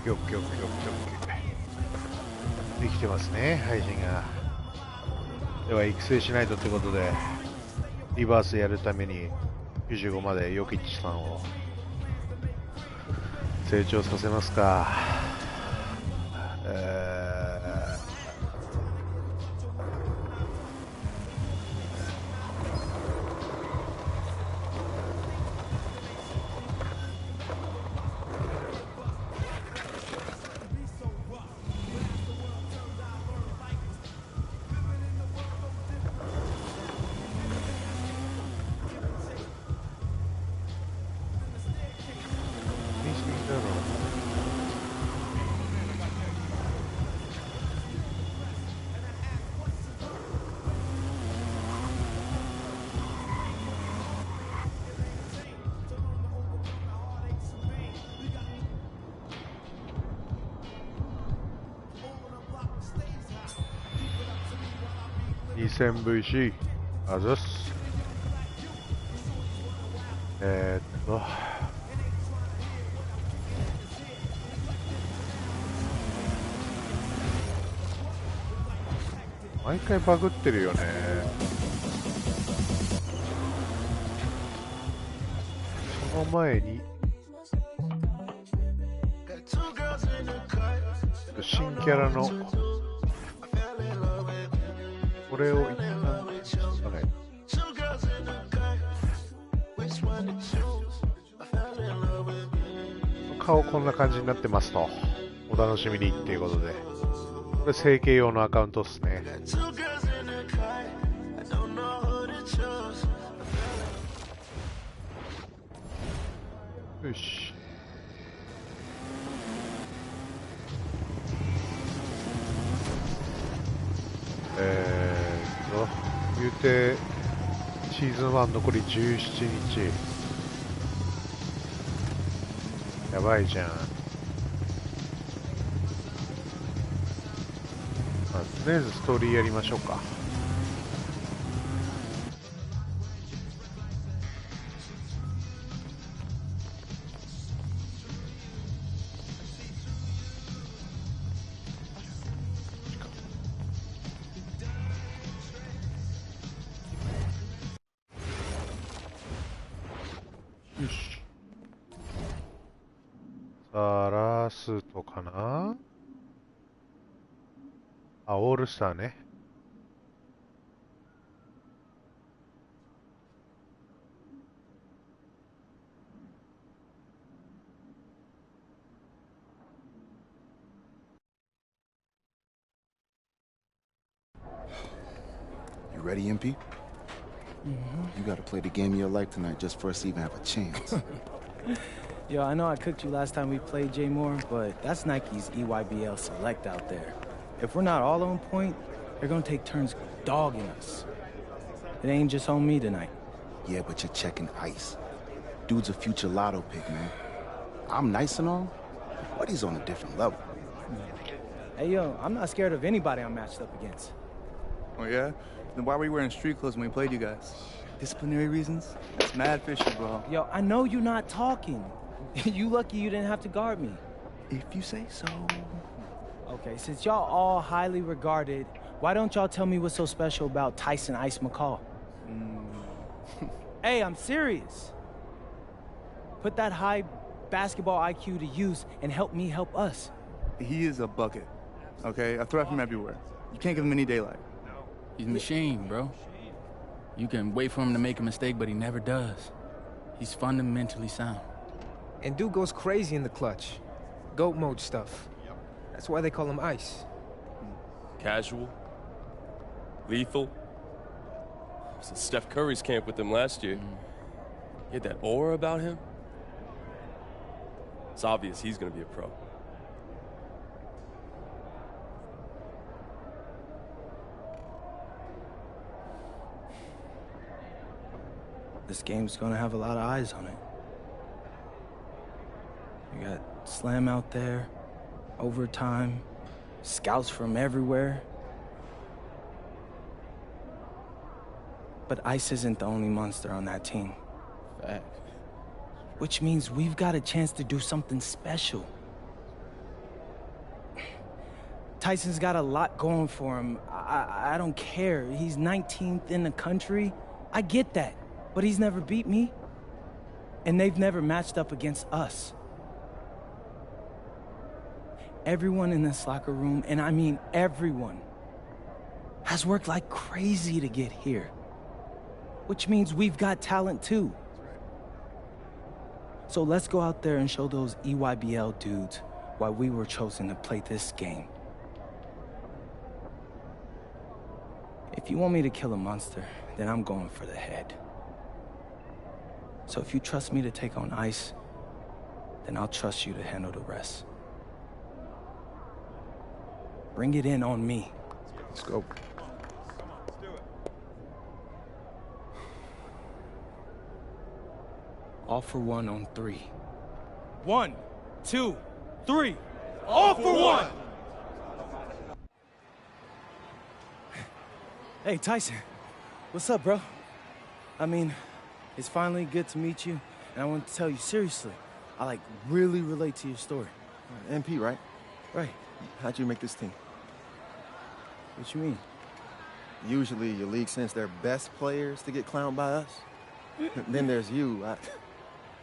よっきょっきょっきょっきできてますね、配信が。では育成しないとってことで、リバースやるために95までヨキッチさんを成長させますか。2000VC あざっす。毎回バグってるよね。その前に新キャラのこれを一旦顔こんな感じになってますと、お楽しみにっていうことで、これ整形用のアカウントっすね。よし。言うてシーズン1残り17日。やばいじゃん。とりあえずストーリーやりましょうか。よし。さあ、ラストかな。あ、オールスターね。You ready, MP? You gotta play the game of your life tonight just for us to even have a chance. Yo, I know I cooked you last time we played J Moore, but that's Nike's EYBL Select out there. If we're not all on point, they're gonna take turns dogging us. It ain't just on me tonight. Yeah, but you're checking ice. Dude's a future lotto pick, man. I'm nice and all, but he's on a different level. Hey, yo, I'm not scared of anybody I'm matched up against. Oh, yeah? Then why were you wearing street clothes when we played you guys? Disciplinary reasons? That's mad fishy, bro. Yo, I know you're not talking. You lucky you didn't have to guard me. If you say so. Okay, since y'all all highly regarded, why don't y'all tell me what's so special about Tyson Ice McCall? Hey, I'm serious. Put that high basketball IQ to use and help me help us. He is a bucket, okay? A threat from everywhere. You can't give him any daylight. He's a machine, bro. You can wait for him to make a mistake, but he never does. He's fundamentally sound. And dude goes crazy in the clutch. GOAT mode stuff. That's why they call him Ice. Casual. Lethal. I was in Steph Curry's camp with him last year. He had that aura about him. It's obvious he's gonna be a pro. This game's gonna have a lot of eyes on it. You got Slam out there, overtime, scouts from everywhere. But Ice isn't the only monster on that team. Fact. Which means we've got a chance to do something special. Tyson's got a lot going for him. I don't care. He's 19th in the country. I get that. But he's never beat me. And they've never matched up against us. Everyone in this locker room, and I mean everyone, has worked like crazy to get here. Which means we've got talent too. So let's go out there and show those EYBL dudes why we were chosen to play this game. If you want me to kill a monster, then I'm going for the head. So if you trust me to take on Ice, then I'll trust you to handle the rest. Bring it in on me. Let's go. All for one on 3. 1, 2, 3. All for one! Hey, Tyson. What's up, bro? I mean, it's finally good to meet you, and I want to tell you seriously, I really relate to your story. MP, right? Right. How'd you make this team? What you mean? Usually your league sends their best players to get clowned by us. Then there's you. I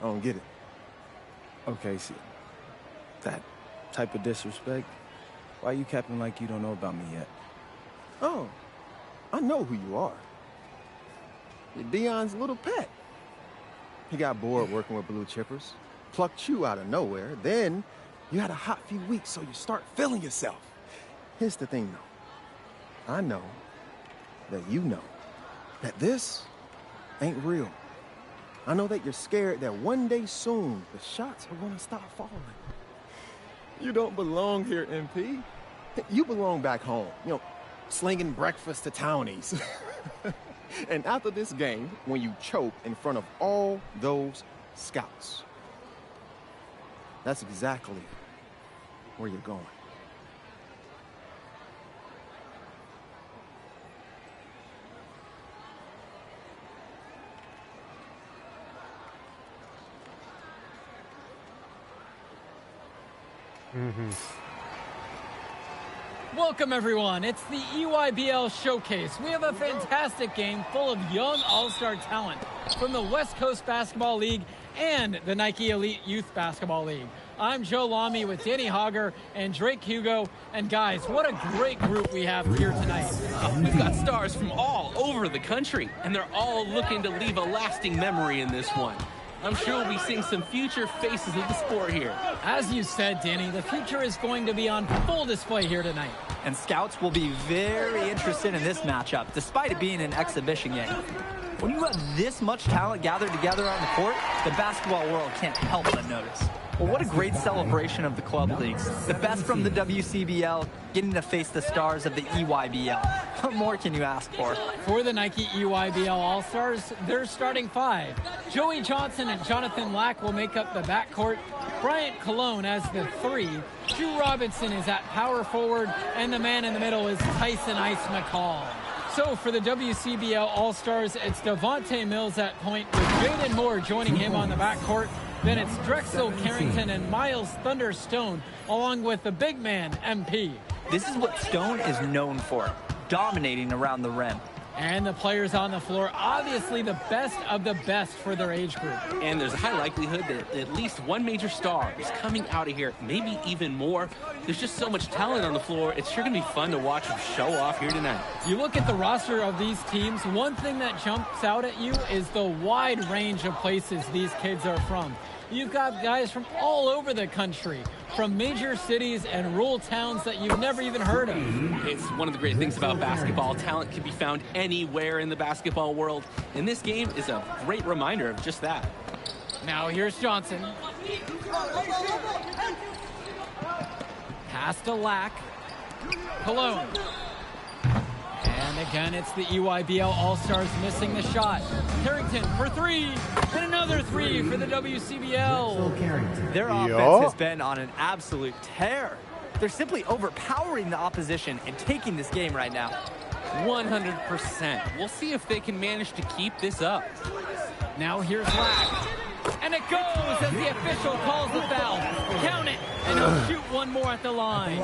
don't get it. Okay, see, that type of disrespect, why you capping like you don't know about me yet? Oh, I know who you are. You're Dion's little pet. He got bored working with blue chippers, plucked you out of nowhere, then you had a hot few weeks, so you start feeling yourself. Here's the thing, though. I know that you know that this ain't real. I know that you're scared that one day soon the shots are gonna stop falling. You don't belong here, MP. You belong back home, slinging breakfast to townies. And after this game, when you choke in front of all those scouts, that's exactly where you're going. Welcome, everyone. It's the EYBL Showcase. We have a fantastic game full of young all-star talent from the West Coast Basketball League and the Nike Elite Youth Basketball League. I'm Joe Lamy with Danny Hogger and Drake Hugo. And guys, what a great group we have here tonight. We've got stars from all over the country, and they're all looking to leave a lasting memory in this one. I'm sure we'll be seeing some future faces of the sport here. As you said, Danny, the future is going to be on full display here tonight. And scouts will be very interested in this matchup, despite it being an exhibition game. When you have this much talent gathered together on the court, the basketball world can't help but notice. Well, what a great celebration of the club leagues. The best from the WCBL, getting to face the stars of the EYBL. What more can you ask for? For the Nike EYBL All-Stars, their starting 5. Joey Johnson and Jonathan Lack will make up the backcourt. Bryant Cologne as the 3. Drew Robinson is at power forward, and the man in the middle is Tyson Ice McCall. So for the WCBL All-Stars, it's Devontae Mills at point with Jaden Moore joining him on the backcourt. Then it's Drexel Carrington and Miles Thunder Stone, along with the big man, MP. This is what Stone is known for, dominating around the rim. And the players on the floor, obviously the best of the best for their age group. And there's a high likelihood that at least one major star is coming out of here, maybe even more. There's just so much talent on the floor. It's sure going to be fun to watch them show off here tonight. You look at the roster of these teams, one thing that jumps out at you is the wide range of places these kids are from. You've got guys from all over the country, from major cities and rural towns that you've never even heard of. It's one of the great things about basketball. Talent can be found anywhere in the basketball world, and this game is a great reminder of just that. Now here's Johnson. Pass to Lack. Cologne. And again, it's the EYBL All-Stars missing the shot. Carrington for 3, and another 3 for the WCBL. Their offense has been on an absolute tear. They're simply overpowering the opposition and taking this game right now. 100%. We'll see if they can manage to keep this up. Now here's Lack. And it goes as the official calls the foul. Count it. And he'll shoot one more at the line.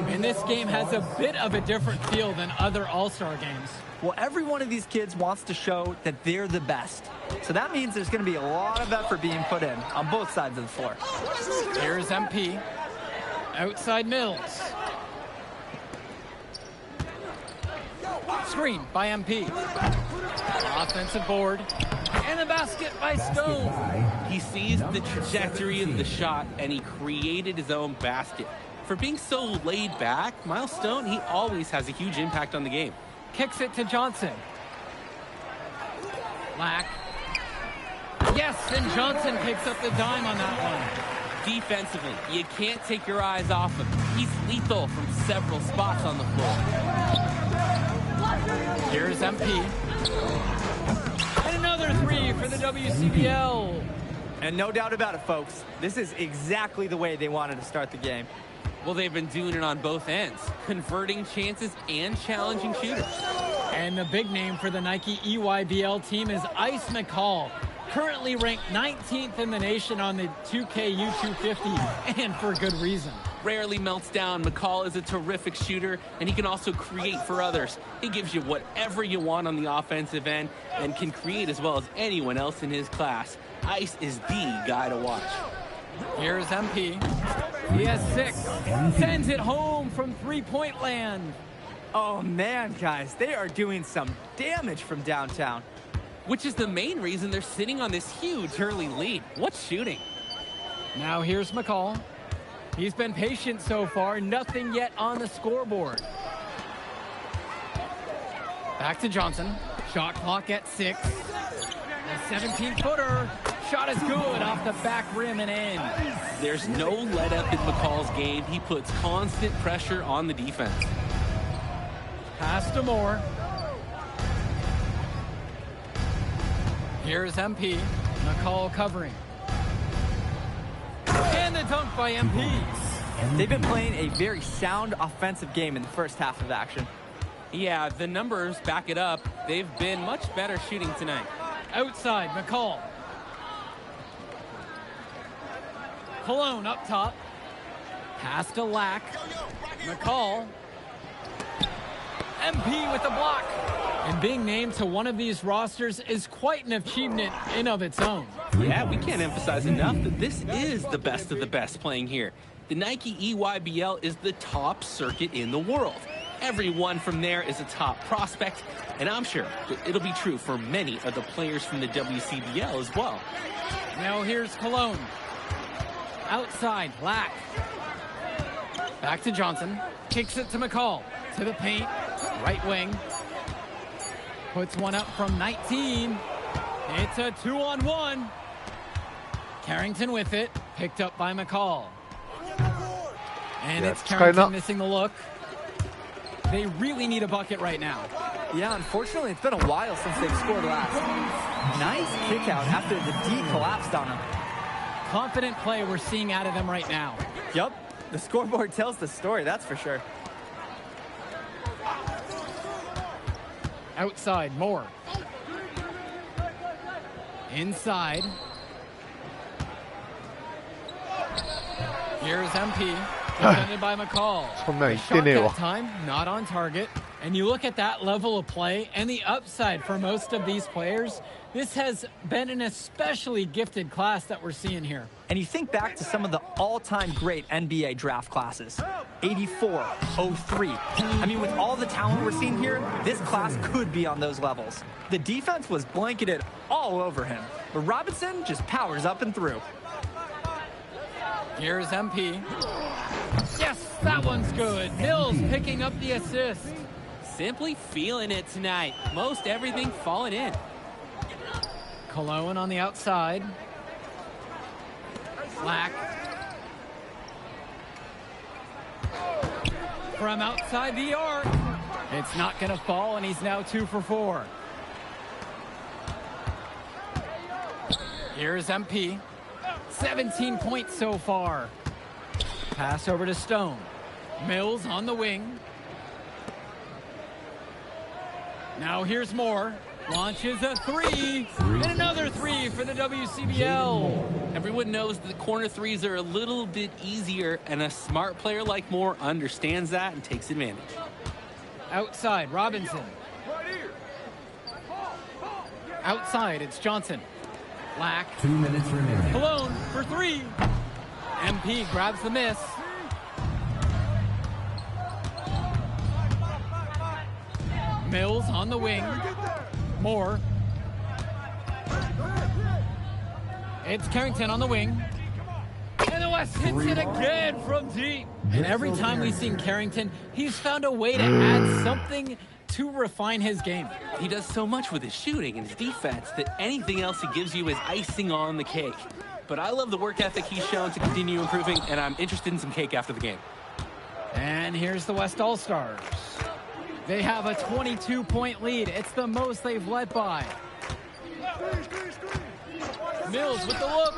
And this game has a bit of a different feel than other All-Star games. Well, every one of these kids wants to show that they're the best. So that means there's going to be a lot of effort being put in on both sides of the floor. Here's MP. Outside Mills. Screen by MP. Offensive board. And a basket by Stone. He sees the trajectory of the shot, and he created his own basket. For being so laid back, Miles Stone, he always has a huge impact on the game. Kicks it to Johnson. Lack. Yes, and Johnson picks up the dime on that one. Defensively, you can't take your eyes off him. He's lethal from several spots on the floor. Here's MP. And another three for the WCBL. And no doubt about it, folks. This is exactly the way they wanted to start the game. Well, they've been doing it on both ends, converting chances and challenging shooters. And the big name for the Nike EYBL team is Ice McCall, currently ranked 19th in the nation on the 2K26, and for good reason. Rarely melts down. McCall is a terrific shooter, and he can also create for others. He gives you whatever you want on the offensive end and can create as well as anyone else in his class. Ice is the guy to watch. Here's MP. He has 6. Sends it home from three-point land. Oh, man, guys. They are doing some damage from downtown. Which is the main reason they're sitting on this huge early lead. What's shooting? Now here's McCall. He's been patient so far. Nothing yet on the scoreboard. Back to Johnson. Shot clock at 6. A 17-footer. Shot is good off the back rim and in. There's no let up in McCall's game. He puts constant pressure on the defense. Pass to Moore. Here's MP. McCall covering. And the dunk by MP. They've been playing a very sound offensive game in the first half of action. Yeah, the numbers back it up. They've been much better shooting tonight. Outside, McCall. Cologne up top. Pass to Lack. McCall. MP with the block. And being named to one of these rosters is quite an achievement in of its own. Yeah, we can't emphasize enough that this is the best of the best playing here. The Nike EYBL is the top circuit in the world. Everyone from there is a top prospect, and I'm sure that it'll be true for many of the players from the WCBL as well. Now here's Cologne. Outside, Lack. Back to Johnson. Kicks it to McCall. To the paint. Right wing. Puts one up from 19. It's a 2-on-1. Carrington with it. Picked up by McCall. And it's Carrington missing the look. They really need a bucket right now. Yeah, unfortunately, it's been a while since they've scored last. Nice kick out after the D collapsed on him. Confident play we're seeing out of them right now. Yup, the scoreboard tells the story, that's for sure. Outside, Moore. Inside. Here's MP. Defended by McCall. Shot that time, not on target. And you look at that level of play and the upside for most of these players, this has been an especially gifted class that we're seeing here. And you think back to some of the all-time great NBA draft classes. 84, 03. I mean, with all the talent we're seeing here, this class could be on those levels. The defense was blanketed all over him, but Robinson just powers up and through. Here's MP. Yes, that one's good. Mills picking up the assist. Simply feeling it tonight. Most everything falling in. Cologne on the outside. Lack. From outside the arc. It's not going to fall, and he's now 2 for 4. Here's MP. 17 points so far. Pass over to Stone. Mills on the wing. Now here's Moore. Launches a three, and another three for the WCBL. Everyone knows that the corner threes are a little bit easier, and a smart player like Moore understands that and takes advantage. Outside, Robinson. Outside, it's Johnson. Lack. 2 minutes remaining. Cologne for three. MP grabs the miss. Mills on the wing. Moore. It's Carrington on the wing. And the West hits it again from deep. And every time we've seen Carrington, he's found a way to add something to refine his game. He does so much with his shooting and his defense that anything else he gives you is icing on the cake. But I love the work ethic he's shown to continue improving, and I'm interested in some cake after the game. And here's the West All-Stars. They have a 22-point lead. It's the most they've led by. Mills with the look.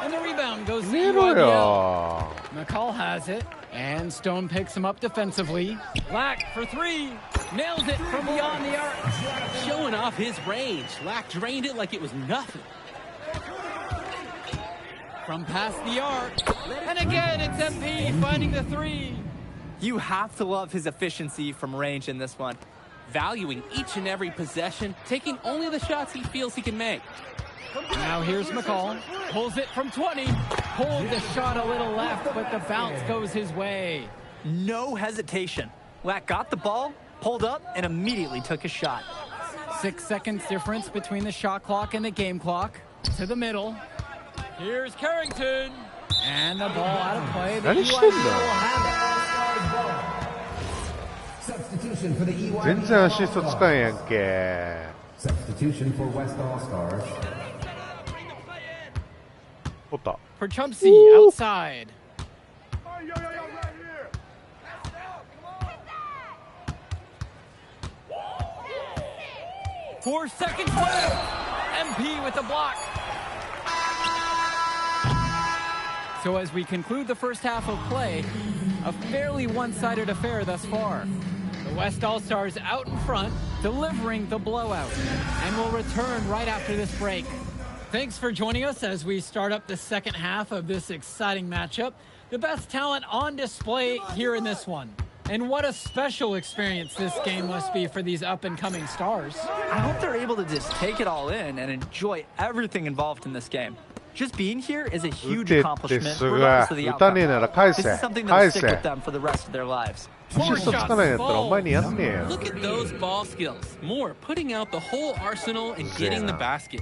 And the rebound goes to UIBL. McCall has it. And Stone picks him up defensively. Lack for three. Nails it from beyond the arc. Showing off his range. Lack drained it like it was nothing. From past the arc. And again, it's MP finding the three. You have to love his efficiency from range in this one. Valuing each and every possession, taking only the shots he feels he can make. Now here's McCall. Pulls it from 20. Pulled the shot a little left, but the bounce goes his way. No hesitation. Lack got the ball, pulled up, and immediately took a shot. 6 seconds difference between the shot clock and the game clock. To the middle. Here's Carrington. And the ball out of play. The UIBL will have it. Substitution for the EYBL. 全然アシストつかんやんけ。 Substitution for West All-Stars. おった。 For Chumpsy, outside. Four seconds left. MP with the block. So as we conclude the first half of play, a fairly one-sided affair thus far. The West All-Stars out in front, delivering the blowout. And we'll return right after this break. Thanks for joining us as we start up the second half of this exciting matchup. The best talent on display here in this one. And what a special experience this game must be for these up-and-coming stars. I hope they're able to just take it all in and enjoy everything involved in this game. Just being here is a huge accomplishment, regardless of the outcome. This is something that will stick with them for the rest of their lives. Look at those ball skills. Moore putting out the whole arsenal and getting the basket.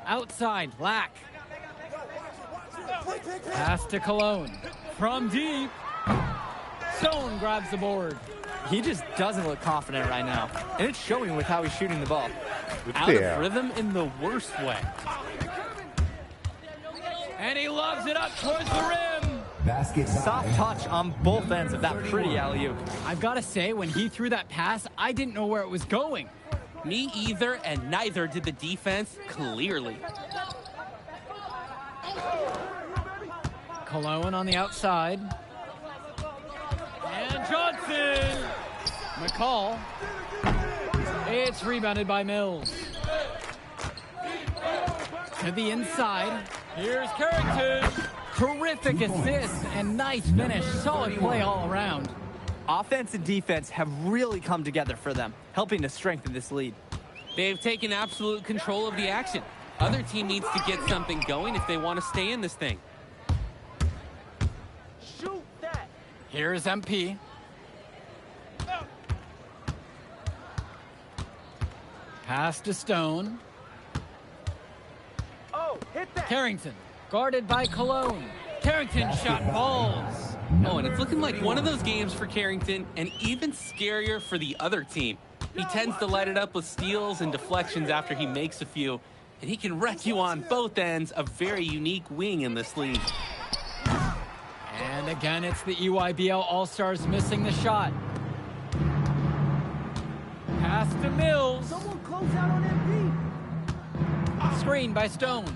Outside, Lack. Pass to Cologne. From deep. Stone grabs the board. He just doesn't look confident right now. And it's showing with how he's shooting the ball. Out of rhythm in the worst way. And he lobs it up towards the rim. Basket soft touch on both ends of that pretty alley-oop. I've got to say, when he threw that pass, I didn't know where it was going. Me either, and neither did the defense, clearly. Cologne on the outside. And Johnson! McCall. It's rebounded by Mills. To the inside. Here's Carrington. Terrific assist and nice finish. Solid play all around. Offense and defense have really come together for them, helping to strengthen this lead. They've taken absolute control of the action. Other team needs to get something going if they want to stay in this thing. Shoot that. Here's MP. Pass to Stone. Oh, hit that. Carrington, guarded by Cologne. Carrington shot balls. Oh, and it's looking like one of those games for Carrington, and even scarier for the other team. He tends to light it up with steals and deflections after he makes a few, and he can wreck you on both ends, a very unique wing in this league. And again, it's the EYBL All-Stars missing the shot. Pass to Mills. Someone close out on MP. Screen by Stone.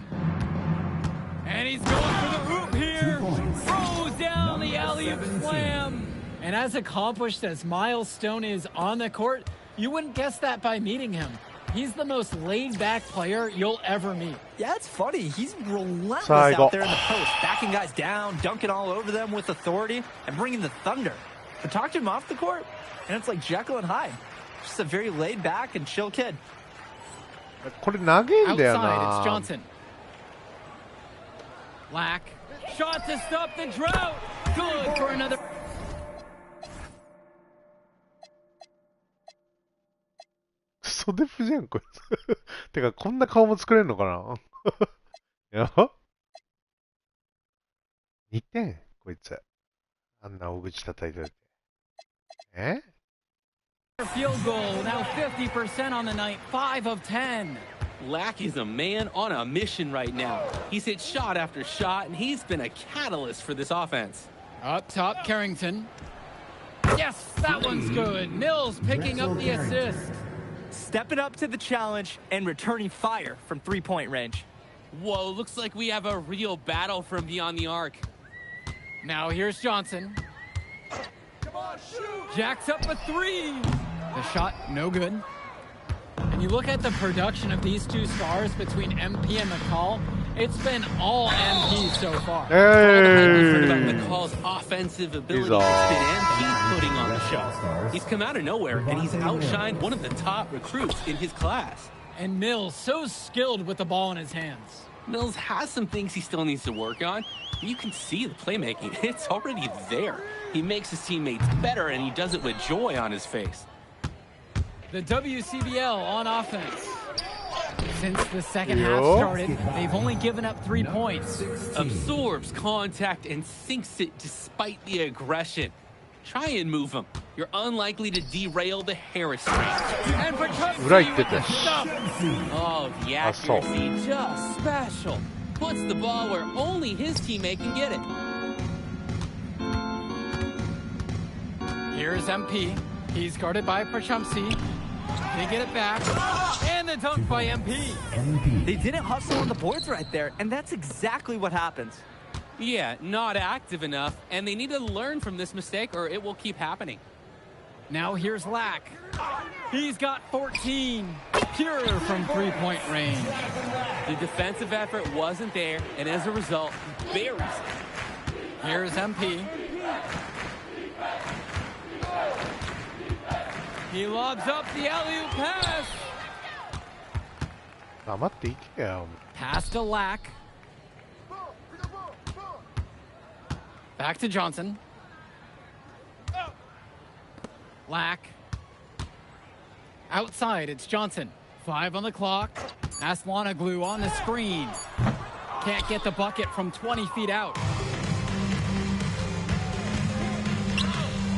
And he's going for the hoop here. Throws down the alley-oop slam. And as accomplished as Miles Stone is on the court, you wouldn't guess that by meeting him. He's the most laid-back player you'll ever meet. Yeah, it's funny. He's relentless Cycle. out there in the post, backing guys down, dunking all over them with authority, and bringing the thunder. But talk to him off the court, and it's like Jekyll and Hyde. Just a very laid-back and chill kid. これ投げんだよ Outside, な it's Johnson. Lack. Shot to stop the drought. Good for another. クソデフじゃん、こいつ。てか、こんな顔も作れるのかなやば ?2 点こいつ。あんな大口叩いておいて。え Field goal. Now 50% on the night. 5 of 10. Lack is a man on a mission right now. He's hit shot after shot, and he's been a catalyst for this offense. Up top, Carrington. Yes, that one's good. Mills picking up the assist. Stepping up to the challenge and returning fire from three-point range. Whoa, looks like we have a real battle from beyond the arc. Now here's Johnson. Jacks up a three. The shot, no good. And you look at the production of these two stars between MP and McCall, it's been all MP so far. Hey. About McCall's offensive ability has been MP putting on the show. He's come out of nowhere, and he's outshined one of the top recruits in his class. And Mills, so skilled with the ball in his hands. Mills has some things he still needs to work on. You can see the playmaking. It's already there. He makes his teammates better, and he does it with joy on his face. The WCBL on offense. Since the second half started, they've only given up 3 points. Absorbs contact and sinks it despite the aggression. Try and move him. You're unlikely to derail the Harris train. And for Right, did this. Oh, the accuracy, just special. Puts the ball where only his teammate can get it. Here's MP. He's guarded by Prachumsi. They get it back. And the dunk by MP. They didn't hustle on the boards right there, and that's exactly what happens. Yeah, not active enough, and they need to learn from this mistake or it will keep happening. Now here's Lack. He's got 14. Pure from three-point range. The defensive effort wasn't there, and as a result, he buries it. Here's MP. He lobs up the alley-oop pass. Pass to Lack. Back to Johnson. Lack. Outside, it's Johnson. 5 on the clock. Aslanoglu on the screen. Can't get the bucket from 20 feet out.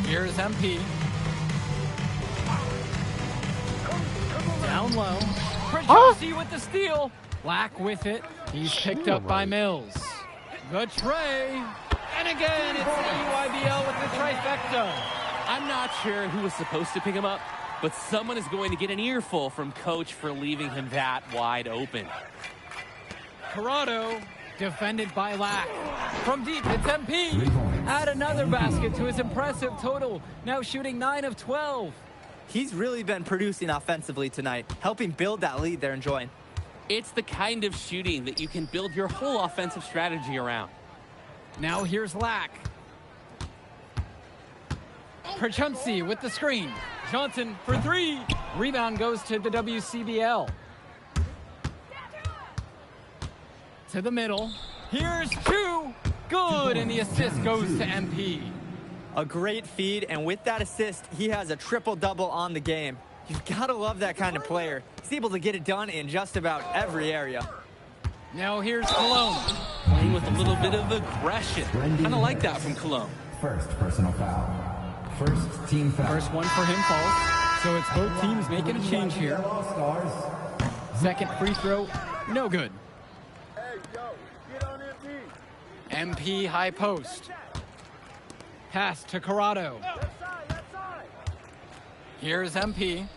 Here's MP. Down low. Prachowski with the steal. Lack with it. He's picked up by Mills. The tray. And again, it's the EYBL with the trifecta. I'm not sure who was supposed to pick him up, but someone is going to get an earful from Coach for leaving him that wide open. Corrado, defended by Lack. From deep, it's MP. Add another basket to his impressive total. Now shooting 9 of 12. He's really been producing offensively tonight, helping build that lead they're enjoying. It's the kind of shooting that you can build your whole offensive strategy around. Now here's Lack. Prachumsi with the screen. Johnson for 3. Rebound goes to the WCBL. To the middle. Here's 2. Good, and the assist goes to MP. A great feed, and with that assist, he has a triple-double on the game. You've got to love that kind of player. He's able to get it done in just about every area. Now here's Cologne. Playing with a little bit of aggression. Kind of like that from Cologne. First personal foul. First team foul. First one for him falls. So it's both teams making a change here. Second free throw, no good. MP high post. Pass to Corrado. Here's MP.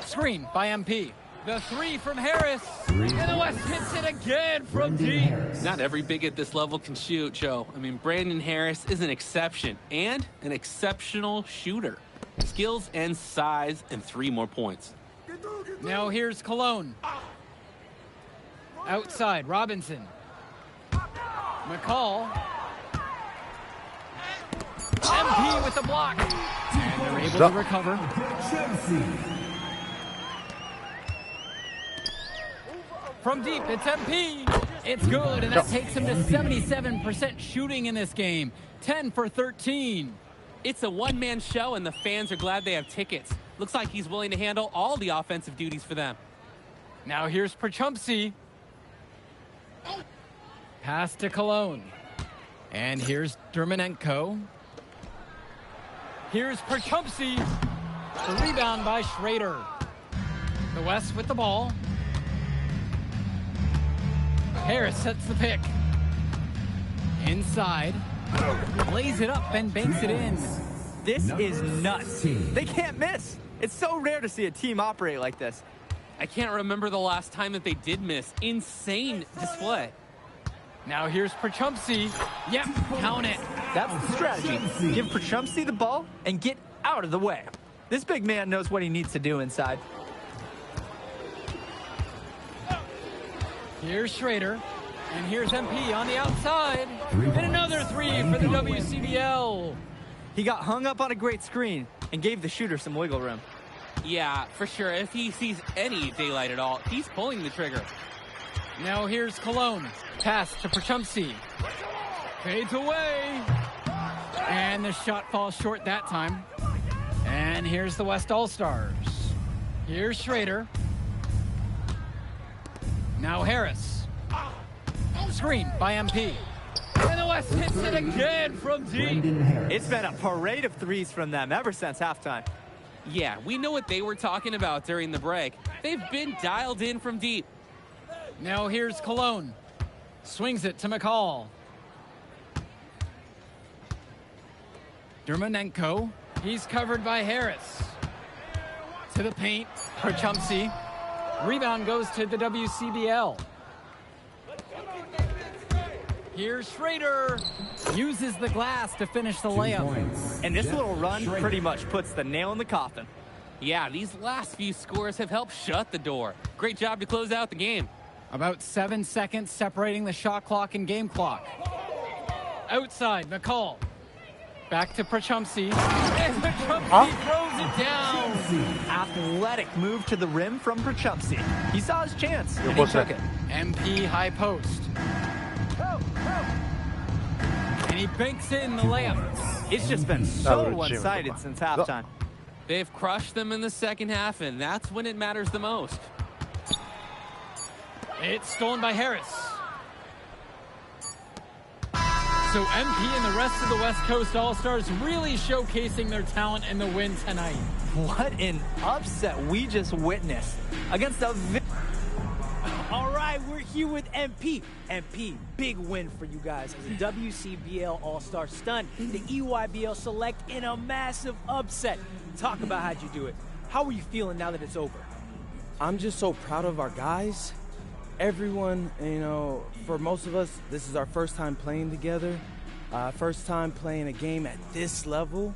Screen by MP. The 3 from Harris. And the West hits it again from deep. Not every big at this level can shoot, Joe. I mean, Brandon Harris is an exception and an exceptional shooter. Skills and size and 3 more points. Now here's Cologne. Outside, Robinson. McCall. MP with the block. And they're able to recover. From deep, it's MP. It's good, and that takes him to 77% shooting in this game. 10 for 13. It's a one-man show, and the fans are glad they have tickets. Looks like he's willing to handle all the offensive duties for them. Now here's Perchumpsey. Pass to Cologne. And here's Dermanenko. Here's Perchumpsey. The rebound by Schrader. The West with the ball. Harris sets the pick. Inside. Lays it up and banks it in. This is nuts. They can't miss. It's so rare to see a team operate like this. I can't remember the last time that they did miss. Insane display. Now here's Perchumpsey. Yep, count it. That's the strategy. Give Perchumpsey the ball and get out of the way. This big man knows what he needs to do inside. Here's Schrader. And here's MP on the outside. And another three for the WCBL. He got hung up on a great screen and gave the shooter some wiggle room. Yeah, for sure. If he sees any daylight at all, he's pulling the trigger. Now here's Cologne. Pass to Perchumpsey. Fades away. And the shot falls short that time. And here's the West All-Stars. Here's Schrader. Now Harris. Screen by MP. And the West hits it again from deep. It's been a parade of threes from them ever since halftime. Yeah, we know what they were talking about during the break. They've been dialed in from deep. Now here's Cologne. Swings it to McCall. Dermanenko. He's covered by Harris. To the paint. Perchumpsey. Rebound goes to the WCBL. Here's Schrader. Uses the glass to finish the layup. And this little run pretty much puts the nail in the coffin. Yeah, these last few scores have helped shut the door. Great job to close out the game. About 7 seconds separating the shot clock and game clock. Outside, McCall. Back to Perchumpsey. And Perchumpsey throws it down. Athletic move to the rim from Perchumpsey. He saw his chance, and he took it. MP high post. And he banks in the layup. It's just been so one-sided since halftime. They've crushed them in the second half, and that's when it matters the most. It's stolen by Harris. So MP and the rest of the West Coast All-Stars really showcasing their talent in the win tonight. What an upset we just witnessed against a... All right, we're here with MP. MP, big win for you guys as a WCBL All-Star stunned the EYBL Select in a massive upset. Talk about how'd you do it. How are you feeling now that it's over? I'm just so proud of our guys. Everyone, you know, for most of us, this is our first time playing together, first time playing a game at this level,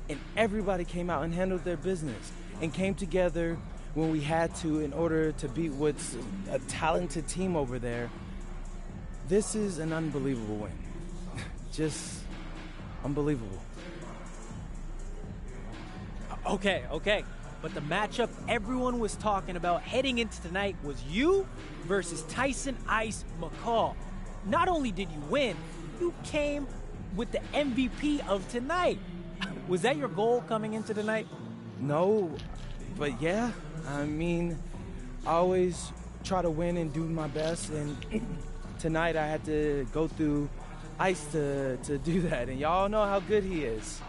and everybody came out and handled their business and came together when we had to in order to beat what's a talented team over there. This is an unbelievable win. Just unbelievable. Okay. But the matchup everyone was talking about heading into tonight was you versus Tyson Ice McCall. Not only did you win, you came with the MVP of tonight. Was that your goal coming into tonight? No, but yeah. I mean, I always try to win and do my best, and tonight I had to go through Ice to do that, and y'all know how good he is.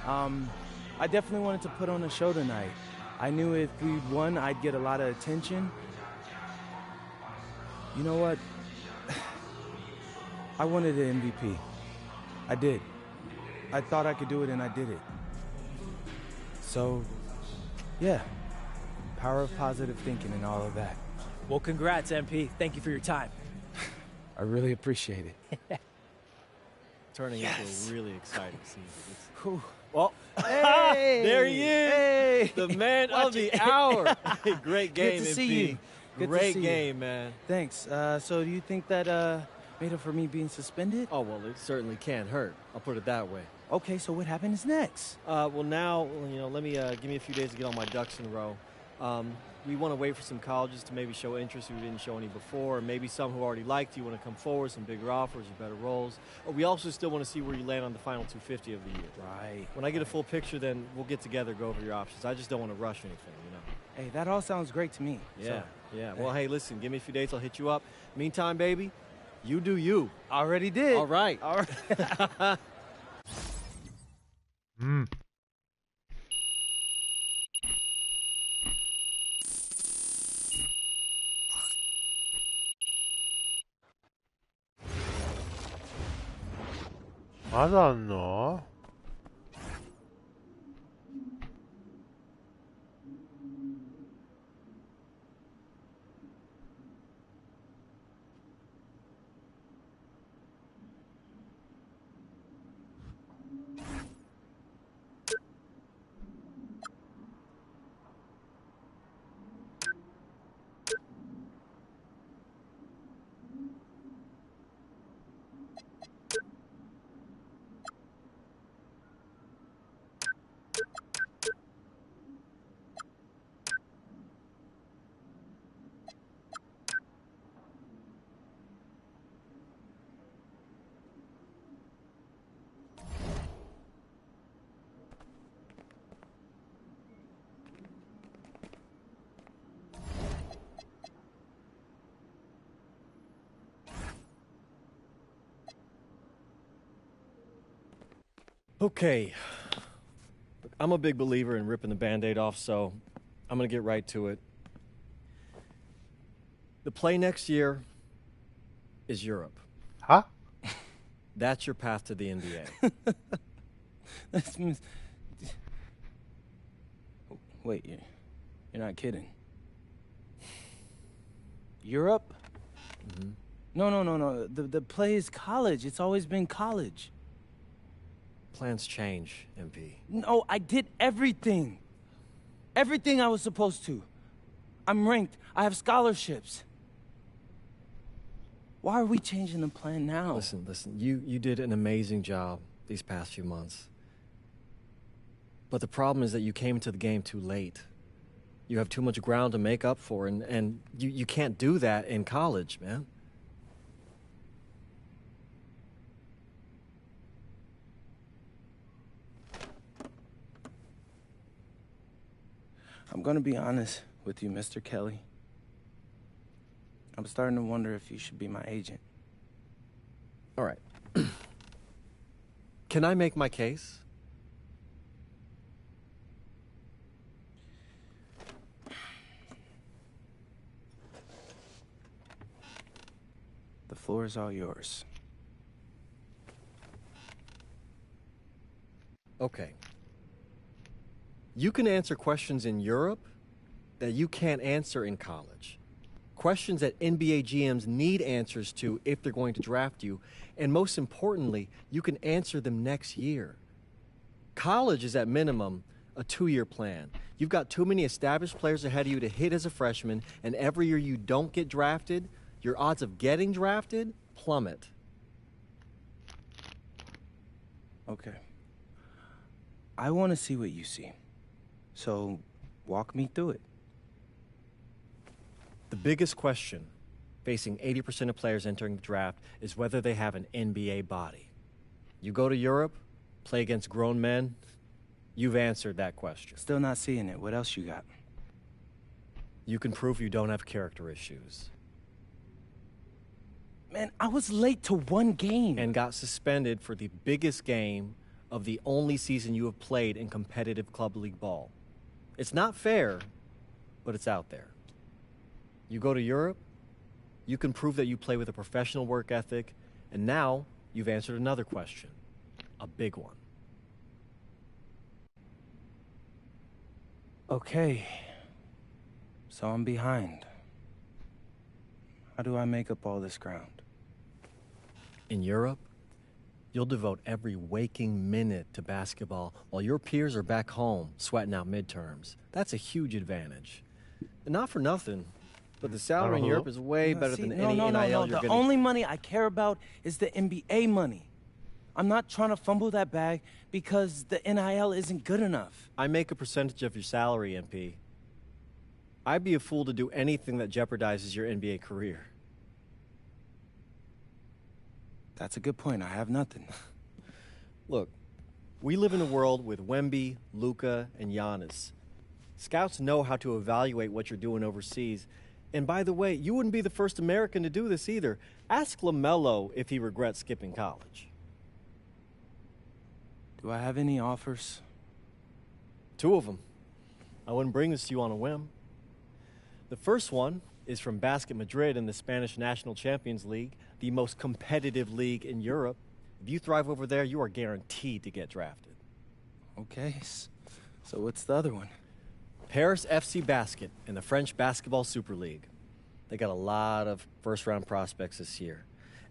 I definitely wanted to put on a show tonight. I knew if we won, I'd get a lot of attention. You know what? I wanted an MVP. I did. I thought I could do it, and I did it. So, yeah. Power of positive thinking and all of that. Well, congrats, MP. Thank you for your time. I really appreciate it. Turning into a really exciting scene. Well, Hey! there he is. Hey! The man Watch of the it. hour. Great game, Good to see MP. you. Good to Great see you. game, man. Thanks. So do you think that made up for me being suspended? Oh, well, it certainly can't hurt. I'll put it that way. Okay, so what happens next? Well, now, let me give me a few days to get all my ducks in a row. We want to wait for some colleges to maybe show interest who didn't show any before, or maybe some who already liked you want to come forward, some bigger offers or better roles. Or we also still want to see where you land on the final 250 of the year. Right. When I get a full picture, then we'll get together, go over your options. I just don't want to rush anything, Hey, that all sounds great to me. Yeah, So, yeah. Well, hey, listen, give me a few days, I'll hit you up. Meantime, baby, you do you. already did. All right. All right.まだあんの？Okay. Look, I'm a big believer in ripping the Band-Aid off, so I'm going to get right to it. The play next year is Europe. Huh? That's your path to the NBA. Wait, you're not kidding. Europe? Mm-hmm. No. The play is college. It's always been college. Plans change, MP. No, I did everything. Everything I was supposed to. I'm ranked. I have scholarships. Why are we changing the plan now? Listen. You did an amazing job these past few months. But the problem is that you came into the game too late. You have too much ground to make up for, and you can't do that in college, man. I'm gonna be honest with you, Mr. Kelly. I'm starting to wonder if you should be my agent. All right. Can I make my case? The floor is all yours. Okay. You can answer questions in Europe that you can't answer in college. Questions that NBA GMs need answers to if they're going to draft you. And most importantly, you can answer them next year. College is at minimum a 2-year plan. You've got too many established players ahead of you to hit as a freshman, and every year you don't get drafted, your odds of getting drafted plummet. Okay. I want to see what you see. So, walk me through it. The biggest question facing 80% of players entering the draft is whether they have an NBA body. You go to Europe, play against grown men, you've answered that question. Still not seeing it. What else you got? You can prove you don't have character issues. Man, I was late to one game. And got suspended for the biggest game of the only season you have played in competitive club league ball. It's not fair, but it's out there. You go to Europe, you can prove that you play with a professional work ethic, and now you've answered another question, a big one. Okay. So I'm behind. How do I make up all this ground? In Europe, You'll devote every waking minute to basketball while your peers are back home sweating out midterms. That's a huge advantage. And not for nothing, but the salary in Europe is way better than any NIL you're The getting. only money I care about is the NBA money. I'm not trying to fumble that bag because the NIL isn't good enough. I make a percentage of your salary, MP. I'd be a fool to do anything that jeopardizes your NBA career. That's a good point. I have nothing. Look, we live in a world with Wemby, Luka, and Giannis. Scouts know how to evaluate what you're doing overseas. And by the way, you wouldn't be the first American to do this either. Ask LaMelo if he regrets skipping college. Do I have any offers? 2 of them. I wouldn't bring this to you on a whim. The first one is from Basket Madrid in the Spanish National Champions League, the most competitive league in Europe. If you thrive over there, you are guaranteed to get drafted. Okay, so what's the other one? Paris FC Basket in the French Basketball Super League. They got a lot of first-round prospects this year.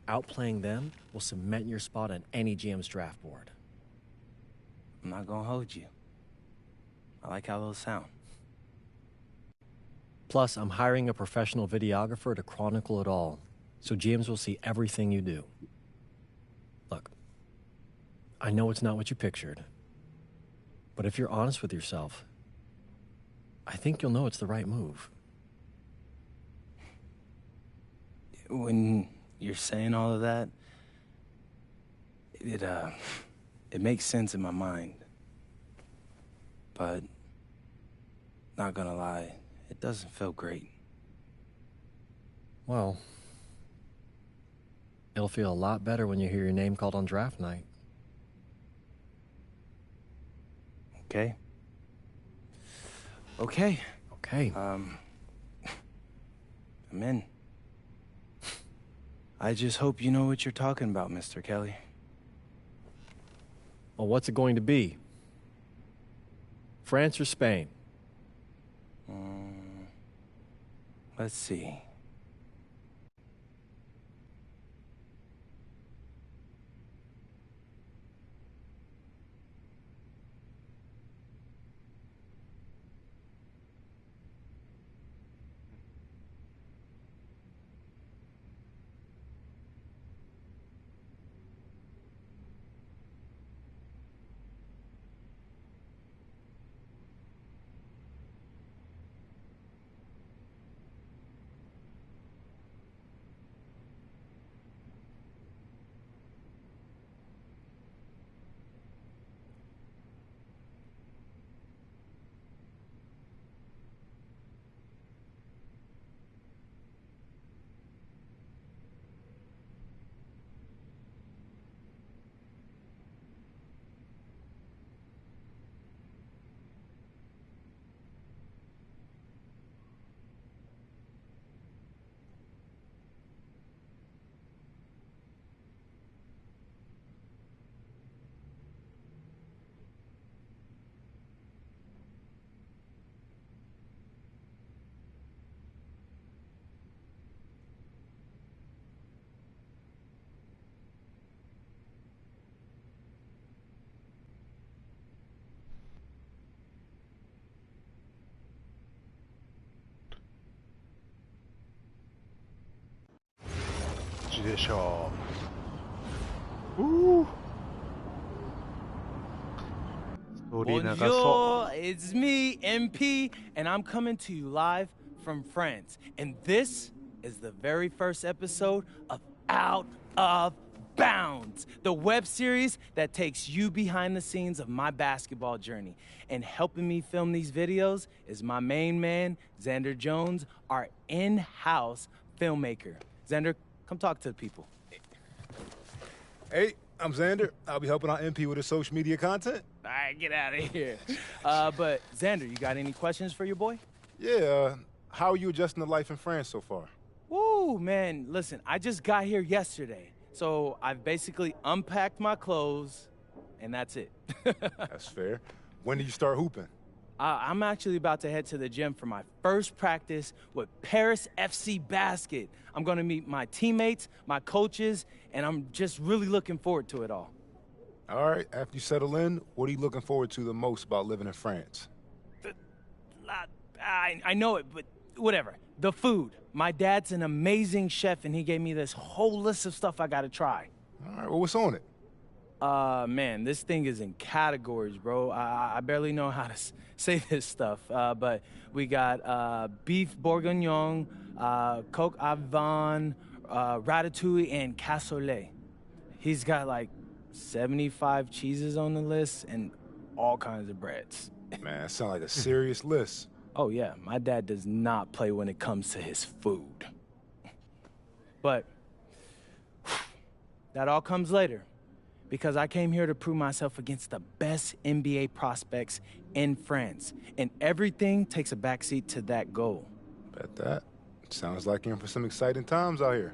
Outplaying them will cement your spot on any GM's draft board. I'm not gonna hold you. I like how those sound. Plus, I'm hiring a professional videographer to chronicle it all, so GMs will see everything you do. Look, I know it's not what you pictured, but if you're honest with yourself, I think you'll know it's the right move. When you're saying all of that, it makes sense in my mind. But, not gonna lie, it doesn't feel great. Well, it'll feel a lot better when you hear your name called on draft night. Okay. Okay. Okay. I'm in. I just hope you know what you're talking about, Mr. Kelly. Well, what's it going to be? France or Spain? Let's see. Bonjour, it's me, MP, and I'm coming to you live from France. And this is the very first episode of Out of Bounds, the web series that takes you behind the scenes of my basketball journey. And helping me film these videos is my main man, Xander Jones, our in-house filmmaker. Xander, come talk to the people. Hey, I'm Xander. I'll be helping out MP with his social media content. All right, get out of here. But Xander, you got any questions for your boy? Yeah, how are you adjusting to life in France so far? Woo, man, listen, I just got here yesterday. So I've basically unpacked my clothes, and that's it. That's fair. When did you start hooping? I'm actually about to head to the gym for my first practice with Paris FC Basket. I'm gonna meet my teammates, my coaches, and I'm just really looking forward to it all. All right, after you settle in, what are you looking forward to the most about living in France? I know it, but whatever. The food. My dad's an amazing chef, and he gave me this whole list of stuff I gotta try. All right, well, what's on it? Man, this thing is in categories, bro. I barely know how to say this stuff, but we got beef bourguignon, coq au vin, ratatouille, and cassoulet. He's got like 75 cheeses on the list and all kinds of breads. Man, that sounds like a serious list. Oh, yeah, my dad does not play when it comes to his food. But that all comes later, because I came here to prove myself against the best NBA prospects in France, and everything takes a backseat to that goal. Bet that. Sounds like you're in for some exciting times out here.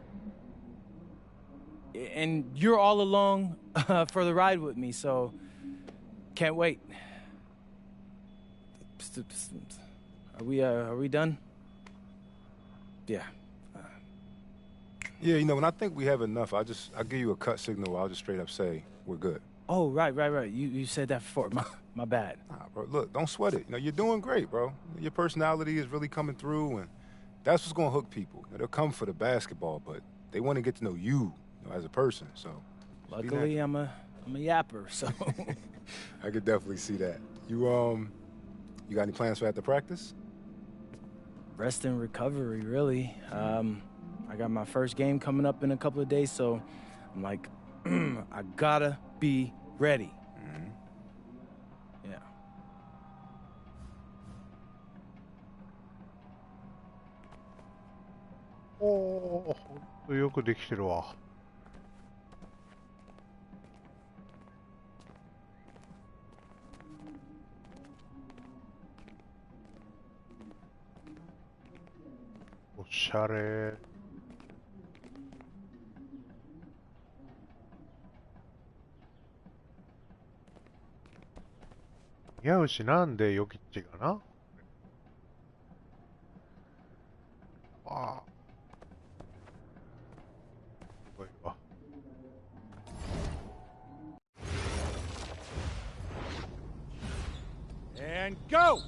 And you're all along for the ride with me, so can't wait. Are we done? Yeah. Yeah, you know, when I think we have enough, I'll give you a cut signal. I'll just straight up say we're good. Oh, right. You said that before. My bad. Nah, bro, look, don't sweat it. You know, you're doing great, bro. Your personality is really coming through, and that's what's gonna hook people. You know, they'll come for the basketball, but they want to get to know you, as a person. So, luckily, I'm a yapper, so. I could definitely see that. You got any plans for after practice? Rest and recovery, really. I got my first game coming up in a couple of days, so I'm like, I gotta be ready. Yeah. Oh, よくできてるわ。おしゃれ。似合うし、なんでヨキッチがな。ああ。すごいわ。And go!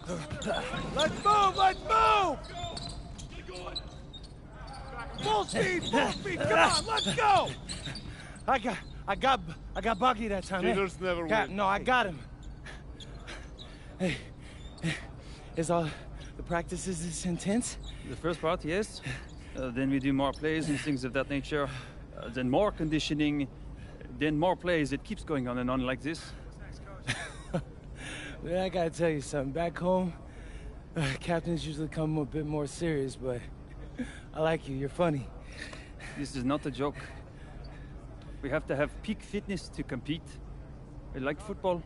Let's move! Let's move! Full speed! Full speed! Come on! Let's go! I got Bucky that time. Cheaters never win. No, I got him. Hey, is all the practices this intense? The first part, yes. Then we do more plays and things of that nature. Then more conditioning. Then more plays. It keeps going on and on like this. Well, I gotta tell you something. Back home, captains usually come a bit more serious, but I like you. You're funny. This is not a joke. We have to have peak fitness to compete. We like football.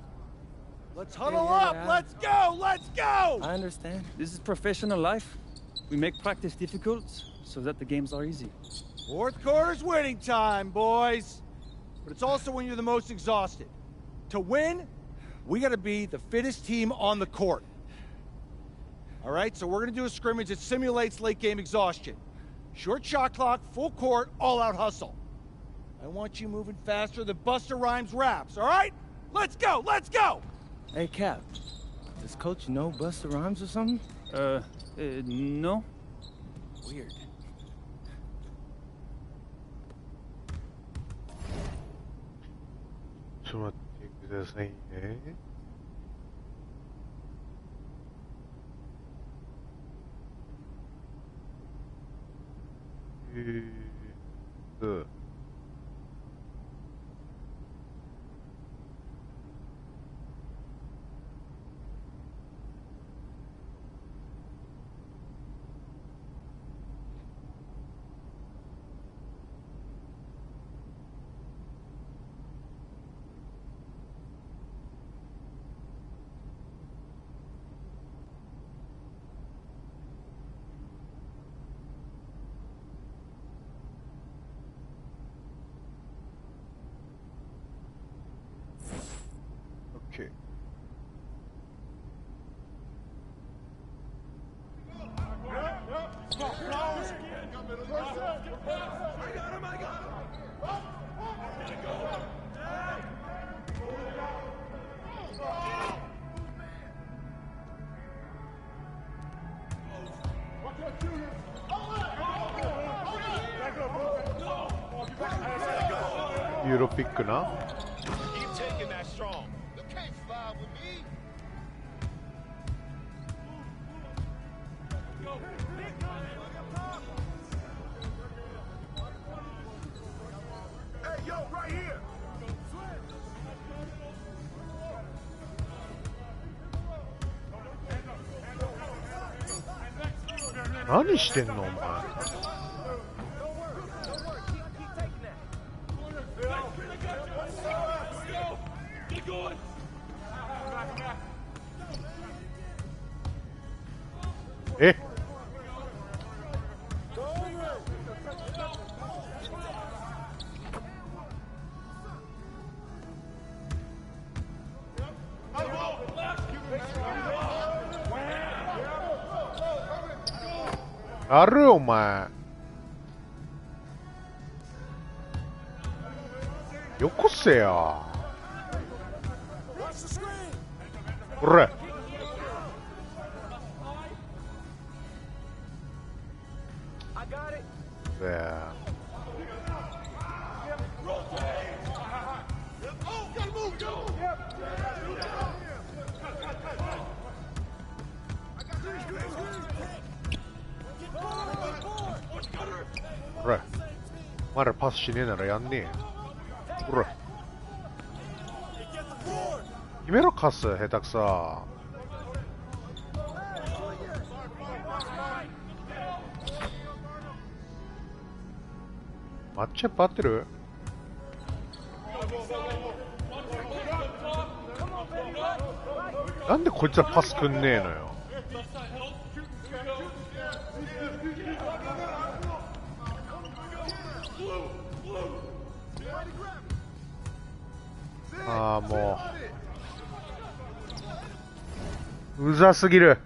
Let's huddle up! Let's go! Let's go! I understand. This is professional life. We make practice difficult so that the games are easy. Fourth quarter's winning time, boys. But it's also when you're the most exhausted. To win, we gotta be the fittest team on the court. All right, so we're gonna do a scrimmage that simulates late game exhaustion. Short shot clock, full court, all out hustle. I want you moving faster than Busta Rhymes raps, all right? Let's go, let's go! Hey, Cap, does Coach know Busta Rhymes or something? No. Weird.ちょっと待ってくださいね。ピックな。何してんのお前。え、あるお前。よこせよ。これ。ほら、まだパスしねえならやんねえ。ほら、決めろカス、下手くそ。マッチアップ合ってる？なんでこいつはパスくんねえのよ。ああ、もううざすぎる。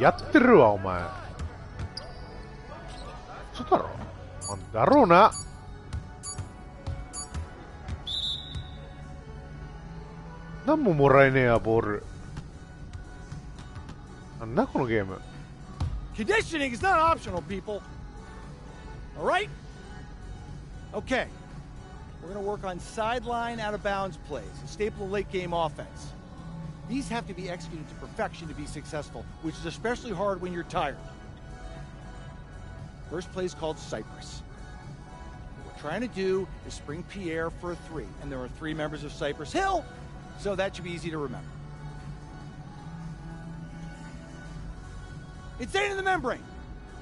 やってるわお前。そうだろ。だろうな。なんももらえねえやボール。なんだこのゲーム。 Conditioning is not optional, people. All right? Okay. We're going to work on sideline out of bounds plays, a staple of late game offense. These have to be executed to perfection to be successful, which is especially hard when you're tired. First play is called Cypress. What we're trying to do is spring Pierre for a three, and there are 3 members of Cypress Hill, so that should be easy to remember. Insane in the membrane.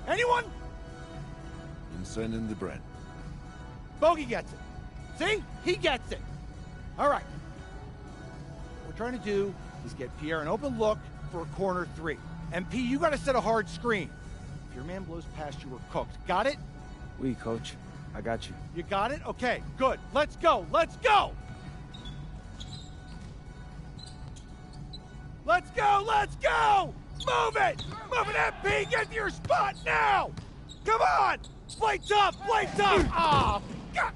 Anyone? Insane in the brain. Bogey gets it. See? He gets it. All right. What we're trying to do is get Pierre an open look for a corner 3. MP, you got to set a hard screen. If your man blows past you, we're cooked. Got it? Oui, coach. I got you. You got it? Okay, good. Let's go. Let's go. Let's go. Let's go. Move it. Move it, MP. Get to your spot now. Come on. Play tough. Play tough. Oh, God.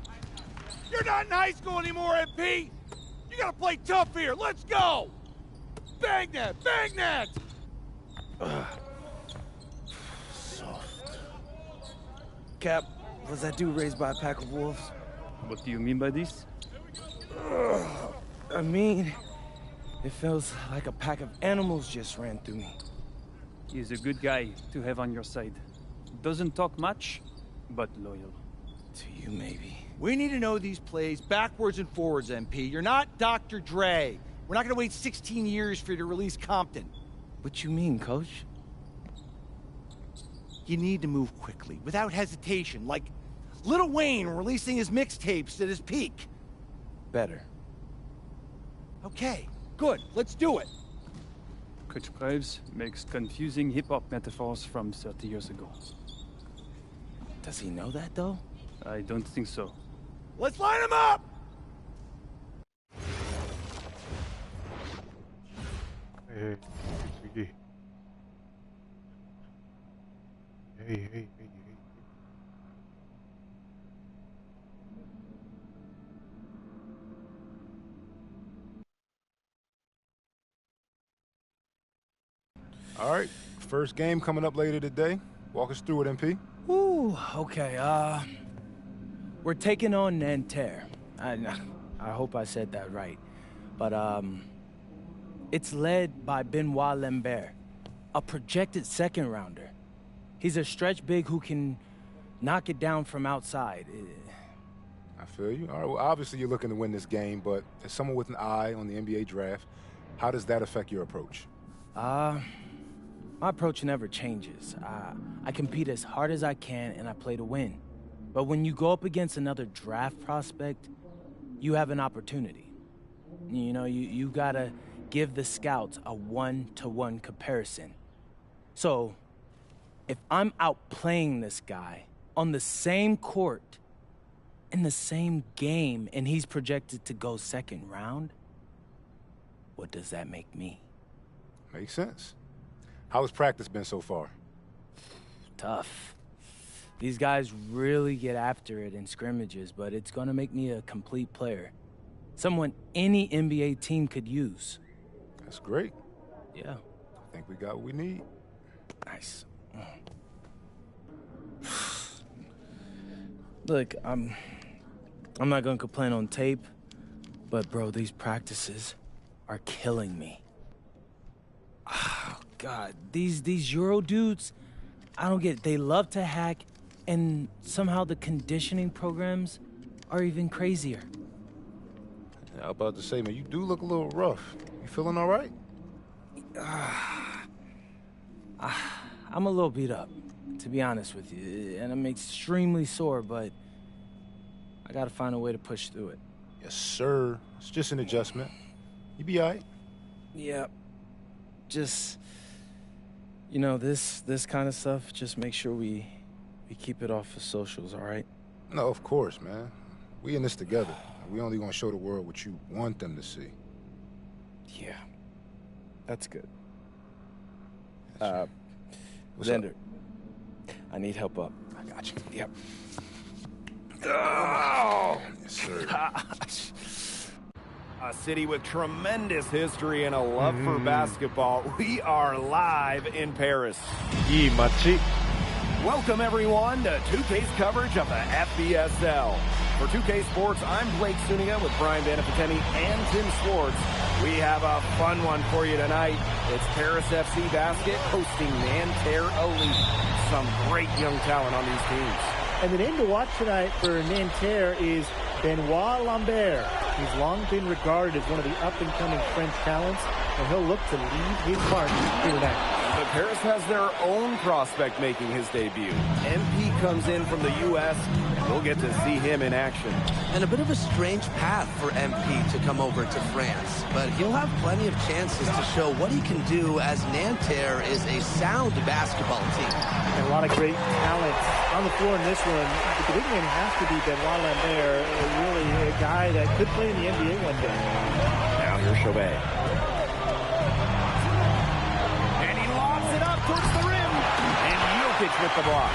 You're not in high school anymore, MP. You got to play tough here. Let's go. Bang that. Bang that. Soft. Cap, was that dude raised by a pack of wolves? What do you mean by this? I mean, it feels like a pack of animals just ran through me. He's a good guy to have on your side. Doesn't talk much, but loyal. To you, maybe. We need to know these plays backwards and forwards, MP. You're not Dr. Dre. We're not going to wait 16 years for you to release Compton. What you mean, Coach? You need to move quickly, without hesitation, like Lil Wayne releasing his mixtapes at his peak. Better. Okay, good. Let's do it. Coach Graves makes confusing hip-hop metaphors from 30 years ago. Does he know that, though? I don't think so. Let's line him up! Hey, hey, hey, hey. All right, first game coming up later today. Walk us through it, MP. Ooh, okay, we're taking on Nanterre. I hope I said that right. But, it's led by Benoit Lambert, a projected second rounder. He's a stretch big who can knock it down from outside. I feel you. All right, well, obviously you're looking to win this game, but as someone with an eye on the NBA draft, how does that affect your approach? My approach never changes. I compete as hard as I can and I play to win. But when you go up against another draft prospect, you have an opportunity. You know, you gotta give the scouts a one-to-one comparison. So, if I'm outplaying this guy on the same court, in the same game, and he's projected to go second round, what does that make me? Makes sense. How has practice been so far? Tough. These guys really get after it in scrimmages, but it's gonna make me a complete player. Someone any NBA team could use. That's great. Yeah. I think we got what we need. Nice. Look, I'm not gonna complain on tape, but bro, these practices are killing me. Oh, God, these Euro dudes, I don't get it. They love to hack, and somehow the conditioning programs are even crazier. I was about to say, man, you do look a little rough. You feeling all right? I'm a little beat up, to be honest with you, and I'm extremely sore, but I gotta find a way to push through it. Yes, sir. It's just an adjustment. You be all right. Yeah. Just, you know, this kind of stuff, just make sure we keep it off of socials, all right? No, of course, man. We in this together. We only gonna show the world what you want them to see. Yeah. That's good. What's Xander, up? I need help up. I got you. Yep. Oh! Yes, sir. Gosh. A city with tremendous history and a love for basketball. We are live in Paris. Welcome, everyone, to 2K's coverage of the FBSL. For 2K Sports, I'm Blake Suniga with Brian Vanapatemi and Tim Swartz. We have a fun one for you tonight. It's Paris FC Basket hosting Nanterre Elite. Some great young talent on these teams. And the name to watch tonight for Nanterre is Benoit Lambert. He's long been regarded as one of the up-and-coming French talents, and he'll look to leave his mark here tonight. But Paris has their own prospect making his debut. MP comes in from the U.S., and we'll get to see him in action. And a bit of a strange path for MP to come over to France, but he'll have plenty of chances to show what he can do, as Nanterre is a sound basketball team. And a lot of great talent on the floor in this one. The big man has to be Benoit Lambert, really a guy that could play in the NBA one day. Now here's Chauvet. And he lobs it up towards the rim. And Jokic with the block.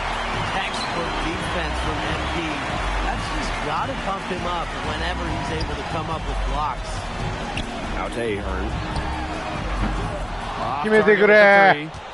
Textbook defense from MP. That's just got to pump him up whenever he's able to come up with blocks. Now Ahern.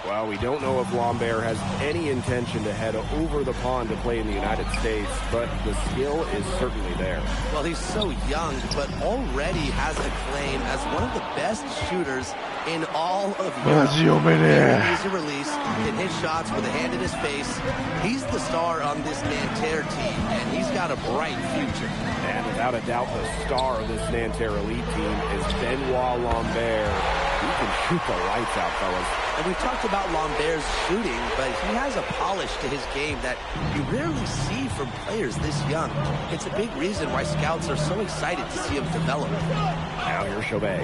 Well, we don't know if Lambert has any intention to head over the pond to play in the United States, but the skill is certainly there. Well, he's so young, but already has a claim as one of the best shooters in all of Europe. Easy release, can hit shots with a hand in his face. He's the star on this Nanterre team, and he's got a bright future. And without a doubt, the star of this Nanterre Elite team is Benoit Lambert. He can shoot the lights out, fellas. And we've talked about Lambert's shooting, but he has a polish to his game that you rarely see from players this young. It's a big reason why scouts are so excited to see him develop. Now here's Chauvet.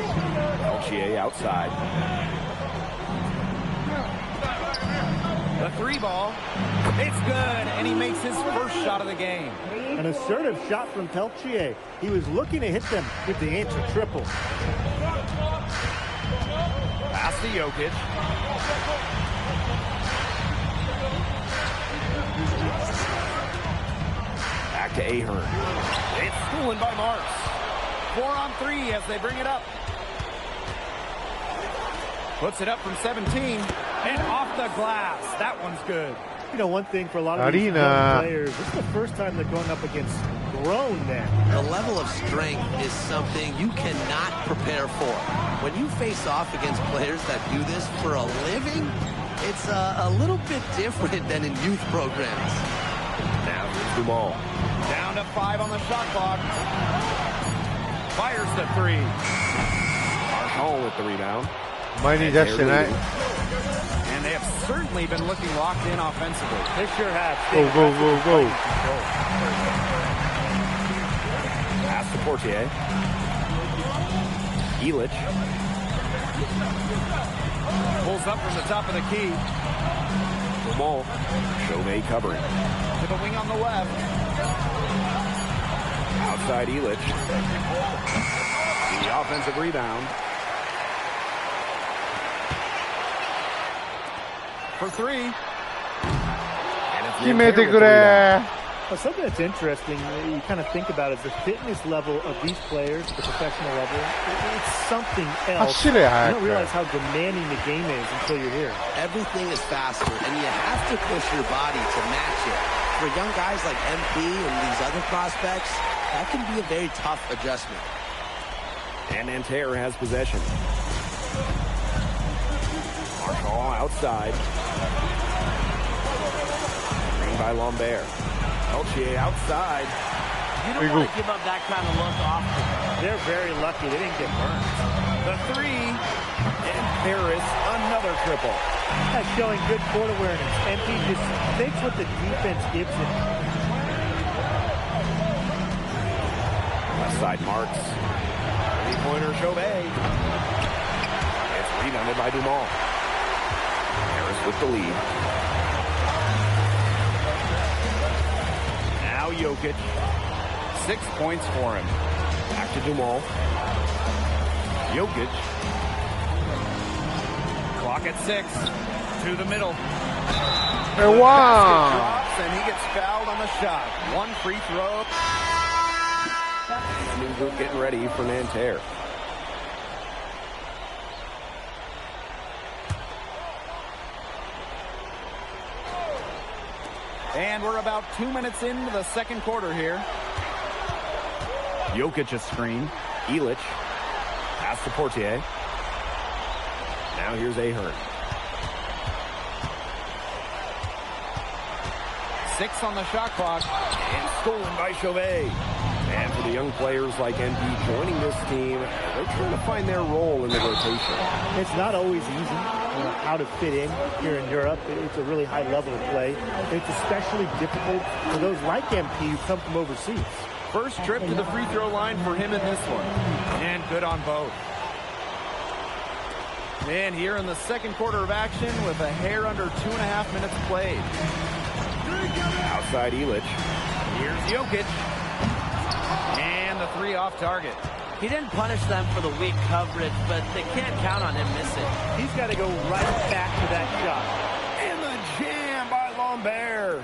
Elchier outside. The three ball. It's good, and he makes his first shot of the game. An assertive shot from Peltier. He was looking to hit them with the answer triple. Pass to Jokic. Back to Ahern. It's stolen by Marks. 4 on 3 as they bring it up. Puts it up from 17 and off the glass. That one's good. You know, one thing for a lot of these young players, this is the first time they're going up against grown men. The level of strength is something you cannot prepare for. When you face off against players that do this for a living, it's a little bit different than in youth programs. Now here's Dumal. Down to 5 on the shot clock. Fires the 3. Marshall with the rebound. Mighty Destiny. And they have certainly been looking locked in offensively. They sure have. Go, go, go, go. Pass to Portier. Elich. Pulls up from the top of the key. Dumal. Chauvet covering. To the wing on the left. Outside Elich. The offensive rebound. For 3. And Well, something that's interesting, you kind of think about is the fitness level of these players at the professional level. It's something else. You don't realize how demanding the game is until you're here. Everything is faster, and you have to push your body to match it. For young guys like MP and these other prospects, that can be a very tough adjustment. And Nanterre has possession. Marshall outside. Screen by Lambert. Peltier outside. You don't want to give up that kind of look often. They're very lucky they didn't get burned. The 3. And Harris, another triple. That's showing good court awareness. MP just takes what the defense gives him. Left side Marks. Three-pointer Chauvet. It's rebounded by Dumal. Harris with the lead. Now Jokic. 6 points for him. Back to Dumal. Jokic. Clock at 6. To the middle. Hey, wow. Drops and he gets fouled on the shot. 1 free throw. New group getting ready for Nanterre. And we're about 2 minutes into the second quarter here. Jokic a screen. Elich. Pass to Portier. Now here's Ahern. 6 on the shot clock. And stolen by Chauvet. And for the young players like NB joining this team, they're trying to find their role in the rotation. It's not always easy how to fit in here in Europe. It's a really high level of play. It's especially difficult for those like MP who come from overseas. First trip to the free throw line for him in this one. And good on both. And here in the second quarter of action with a hair under 2.5 minutes played. Outside Elich. Here's Jokic. And the 3 off target. He didn't punish them for the weak coverage, but they can't count on him missing. He's got to go right back to that shot. And the jam by Lambert.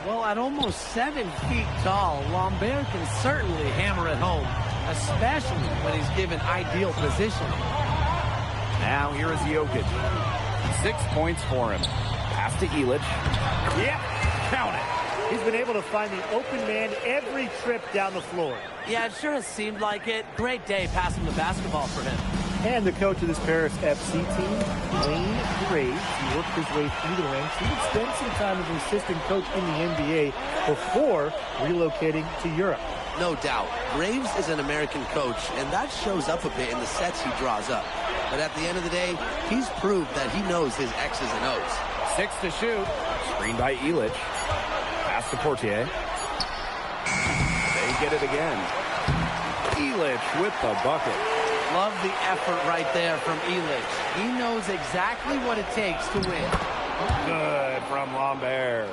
Well, at almost 7 feet tall, Lambert can certainly hammer it home, especially when he's given ideal position. Now here is Jokic. 6 points for him. Pass to Elich. Yep, count it. He's been able to find the open man every trip down the floor. Yeah, it sure has seemed like it. Great day passing the basketball for him. And the coach of this Paris FC team, Wayne Graves, he worked his way through the ranks. He would spend some time as an assistant coach in the NBA before relocating to Europe. No doubt. Graves is an American coach, and that shows up a bit in the sets he draws up. But at the end of the day, he's proved that he knows his X's and O's. 6 to shoot. Screened by Elich. Pass to Portier. They get it again. Elich with the bucket. Love the effort right there from Elich. He knows exactly what it takes to win. Good from Lambert.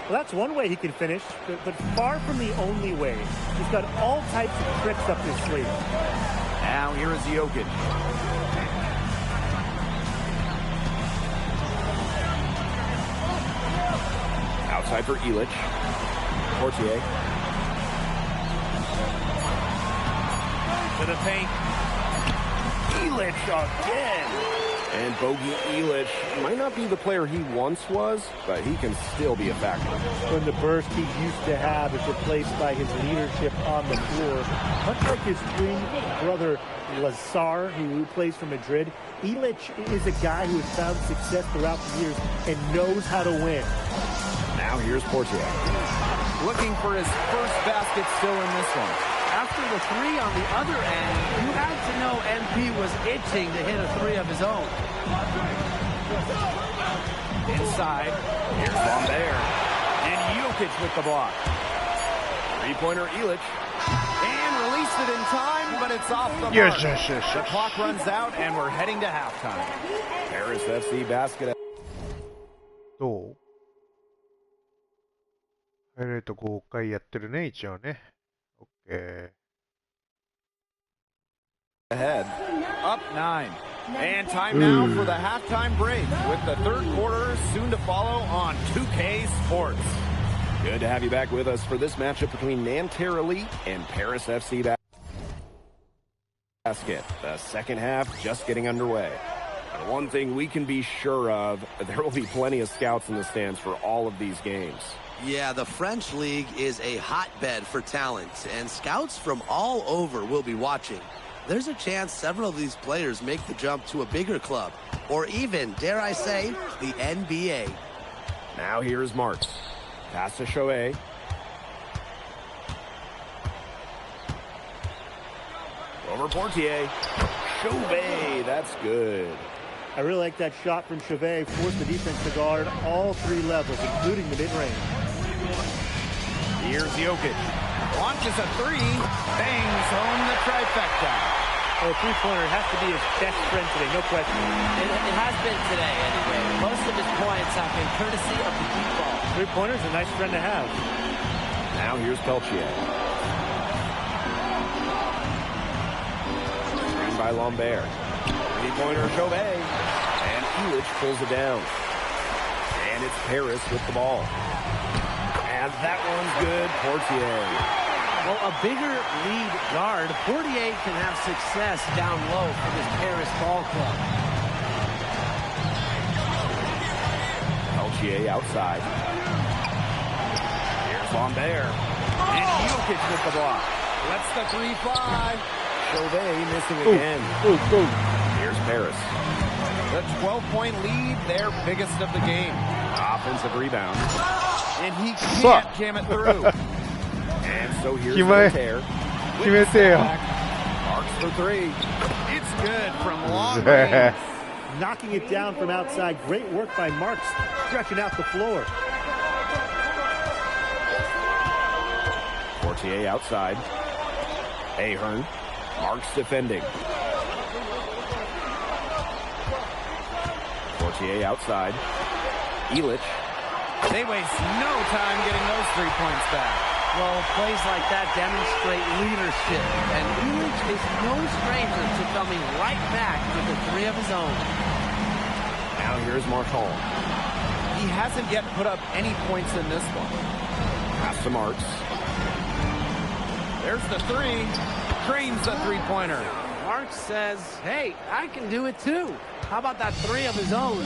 Well, that's one way he can finish, but far from the only way. He's got all types of tricks up his sleeve. Now here is Jokic. Outside for Illich. Portier. To the paint. Illich again. And Bogey Illich might not be the player he once was, but he can still be a factor. When the burst he used to have is replaced by his leadership on the floor. Much like his twin brother Lazar, who plays for Madrid, Illich is a guy who has found success throughout the years and knows how to win. Now here's Portier. Looking for his first basket still in this one. After the three on the other end, you had to know MP was itching to hit a three of his own. Inside, here's Lambert. And Jokic with the block. Three-pointer Illich. And released it in time, but it's off the mark. Yes. The clock runs out, and we're heading to halftime. Paris FC basket. どう？ハイライト5回やってるね、一応ね。OK。Ahead, up 9. And time now for the halftime break with the third quarter soon to follow on 2K Sports. Good to have you back with us for this matchup between Nanterre Elite and Paris FC basket. The second half just getting underway. And one thing we can be sure of, there will be plenty of scouts in the stands for all of these games. Yeah, the French League is a hotbed for talent, and scouts from all over will be watching. There's a chance several of these players make the jump to a bigger club, or even, dare I say, the NBA. Now here's Marks. Pass to Chauvet. Over Portier. Chauvet, that's good. I really like that shot from Chauvet. Forced the defense to guard all three levels, including the mid-range. Here's Jokic. Launches a three. Bangs home the trifecta. Oh, three-pointer has to be his best friend today, no question. It has been today, anyway. Most of his points have been courtesy of the deep ball. Three-pointer's a nice friend to have. Now here's Peltier. Screen by Lambert. Three-pointer Chauvet. And Illich pulls it down. And it's Paris with the ball. And that one's good. Portier. Well, a bigger lead guard, Portier can have success down low for this Paris ball club. Peltier outside. Here's Lambert. And Jokic with the block. Lets the three fly. Chauvet missing again. Here's Paris. The 12-point lead, their biggest of the game. Offensive rebound. And he can't jam it through. And so here's Nanterre. Marks for three. It's good from long range. Knocking it down from outside. Great work by Marks, stretching out the floor. Portier outside. Ahern. Marks defending. Portier outside. Illich. They waste no time getting those 3 points back. Well, plays like that demonstrate leadership, and Illich is no stranger to coming right back with a three of his own. Now here's Marchand. He hasn't yet put up any points in this one. Pass to Marks. There's the three. Drains the three-pointer. Marks says, hey, I can do it too. How about that three of his own?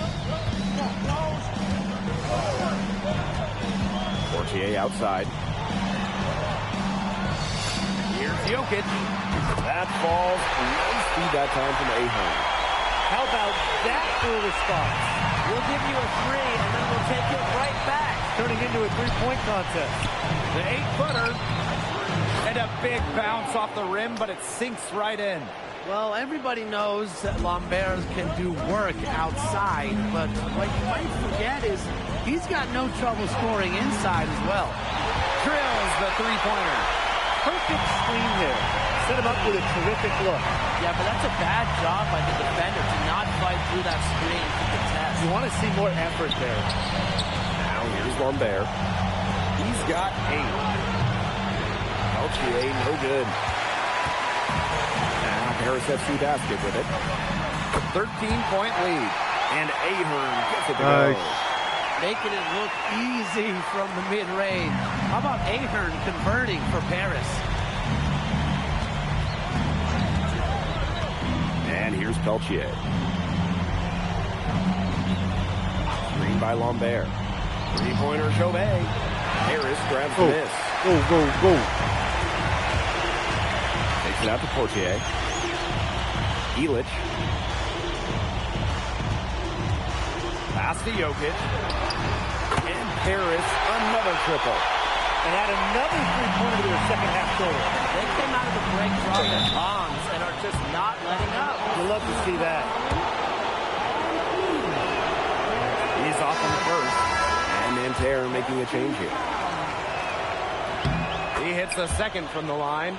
Portier outside. Here's Jokic. That falls. Nice feed that time from Ahern. How about that for a response? We'll give you a three, and then we'll take it right back. Turning into a three-point contest. The 8-footer. And a big bounce off the rim, but it sinks right in. Well, everybody knows that Lambert can do work outside, but what you might forget is he's got no trouble scoring inside as well. Drills the three-pointer. perfect screen there. Set him up with a terrific look. Yeah, but that's a bad job by the defender to not fight through that screen to the test. You want to see more effort there. Now here's Lambert. He's got 8. Peltier, no good. Now Paris FC basket with it. 13-point lead. And Ahern gets it to go. Making it look easy from the mid-range. How about Ahern converting for Paris? And here's Peltier. Screen by Lambert. Three-pointer Chauvet. Harris grabs the miss. Go. Takes it out to Portier. Illich. Pass to Jokic. And Paris, another triple. And add another three-pointer to their second half total. They came out of the break dropping bombs and are just not letting up. You'll love to see that. He's off on the first. And Nanterre making a change here. He hits the second from the line.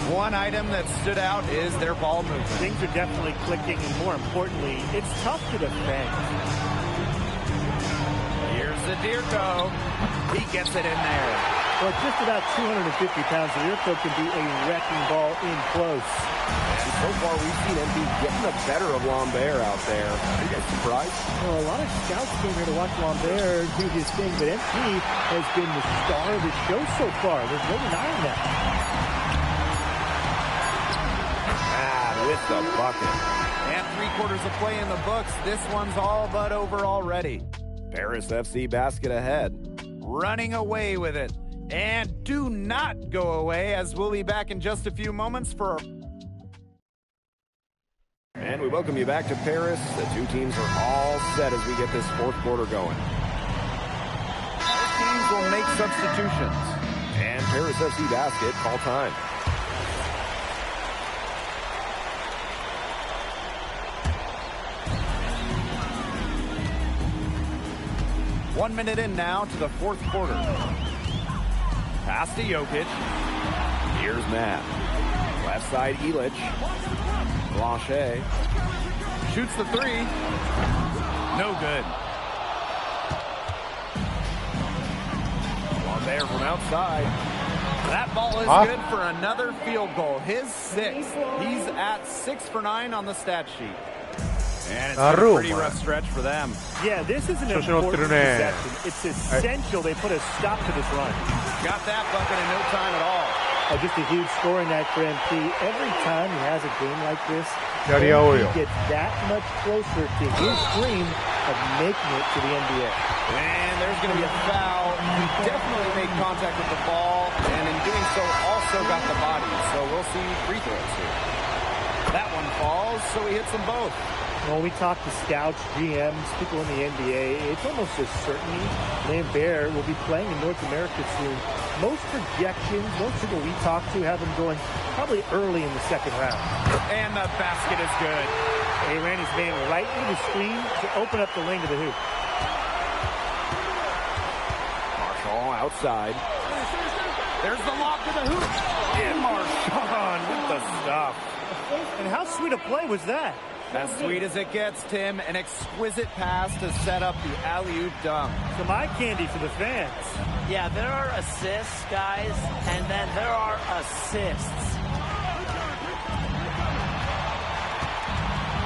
One item that stood out is their ball movement. Things are definitely clicking, and more importantly, it's tough to defend. Here's Zadirko. He gets it in there. Well, just about 250 pounds, Zadirko can be a wrecking ball in close. And so far, we've seen MP getting the better of Lambert out there. Are you guys surprised? Well, a lot of scouts came here to watch Lambert do his thing, but MP has been the star of the show so far. There's no denying that. With the bucket. And 3/4 of play in the books. This one's all but over already. Paris FC basket ahead. Running away with it. And do not go away, as we'll be back in just a few moments for... And we welcome you back to Paris. The two teams are all set as we get this fourth quarter going. Both teams will make substitutions. And Paris FC basket call time. One minute in now to the fourth quarter. Pass to Jokic. Here's Matt. Left side, Illich. Blanchet. Shoots the three. No good. Lambert from outside. That ball is good for another field goal. His 6th. He's at 6 for 9 on the stat sheet. And it's been a pretty rough stretch for them. Yeah, this is an important possession. It's essential they put a stop to this run. Got that bucket in no time at all. Just a huge scoring night for MP. Every time he has a game like this, he gets that much closer to his dream of making it to the NBA. And there's going to be a foul. He definitely made contact with the ball, and in doing so also got the body. So we'll see free throws here. That one falls, so he hits them both. When we talk to scouts, GMs, people in the NBA, it's almost a certainty Lambert will be playing in North America soon. Most projections, most people we talk to have him going probably early in the second round. And the basket is good. He ran his man right into the screen to open up the lane to the hoop. Marshall outside. There's the lob to the hoop. And Marchand with the stuff. And how sweet a play was that? As sweet as it gets, Tim. An exquisite pass to set up the alley-oop dunk. Some eye candy for the fans. Yeah, there are assists, guys, and then there are assists.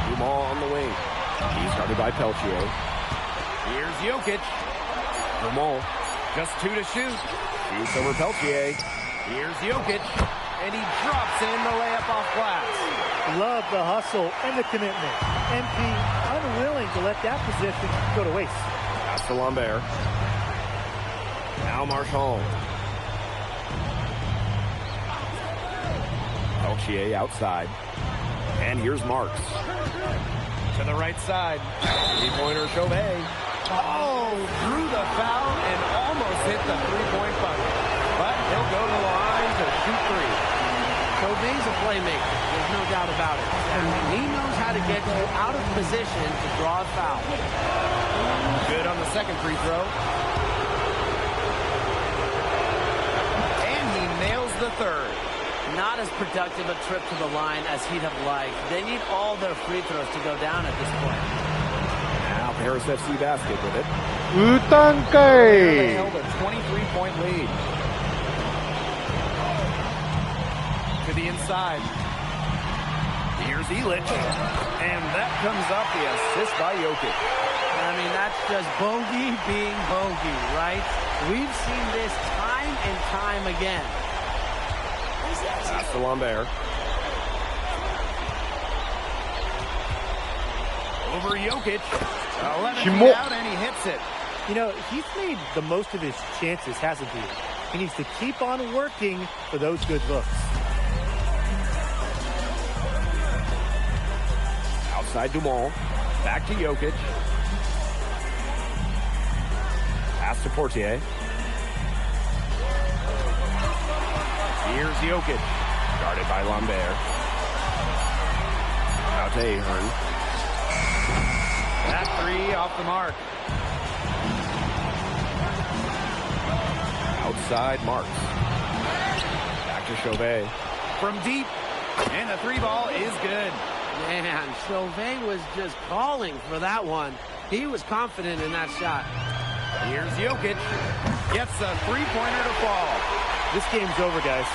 Dumas on the wing. He's guarded by Peltier. Here's Jokic. Dumas, just 2 to shoot. Shoots over Peltier. Here's Jokic. And he drops in the layup off glass. Love the hustle and the commitment. MP unwilling to let that position go to waste. Pass to Lambert. Now Marchand. Peltier outside. And here's Marks. To the right side. Three-pointer Chauvet. Oh, threw the foul and almost hit the three-point bucket. But he'll go to the line to shoot 3. Chauvet's a playmaker. There's no doubt about it. And he knows how to get you out of position to draw a foul. Good on the second free throw. the third. Not as productive a trip to the line as he'd have liked. They need all their free throws to go down at this point. Now Paris FC basket with it. They held a 23-point lead. To the inside. Here's Illich. And that comes up the assist by Jokic. I mean, that's just bogey being bogey, right? We've seen this time and time again. Pass to Lambert. Over Jokic. 11 feet out, and he hits it. You know, he's made the most of his chances, hasn't he? He needs to keep on working for those good looks. Outside Dumont. Back to Jokic. Pass to Portier. Here's Jokic. Guarded by Lambert. Out to Ahern. That three off the mark. Outside Marks. Back to Chauvet. From deep. And the three ball is good. Man, Chauvet was just calling for that one. He was confident in that shot. Here's Jokic. Gets a three-pointer to fall. This game's over, guys.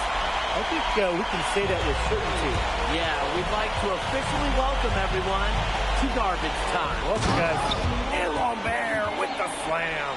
I think we can say that with certainty. Yeah, we'd like to officially welcome everyone to garbage time. Welcome, guys. And Lambert with the slam.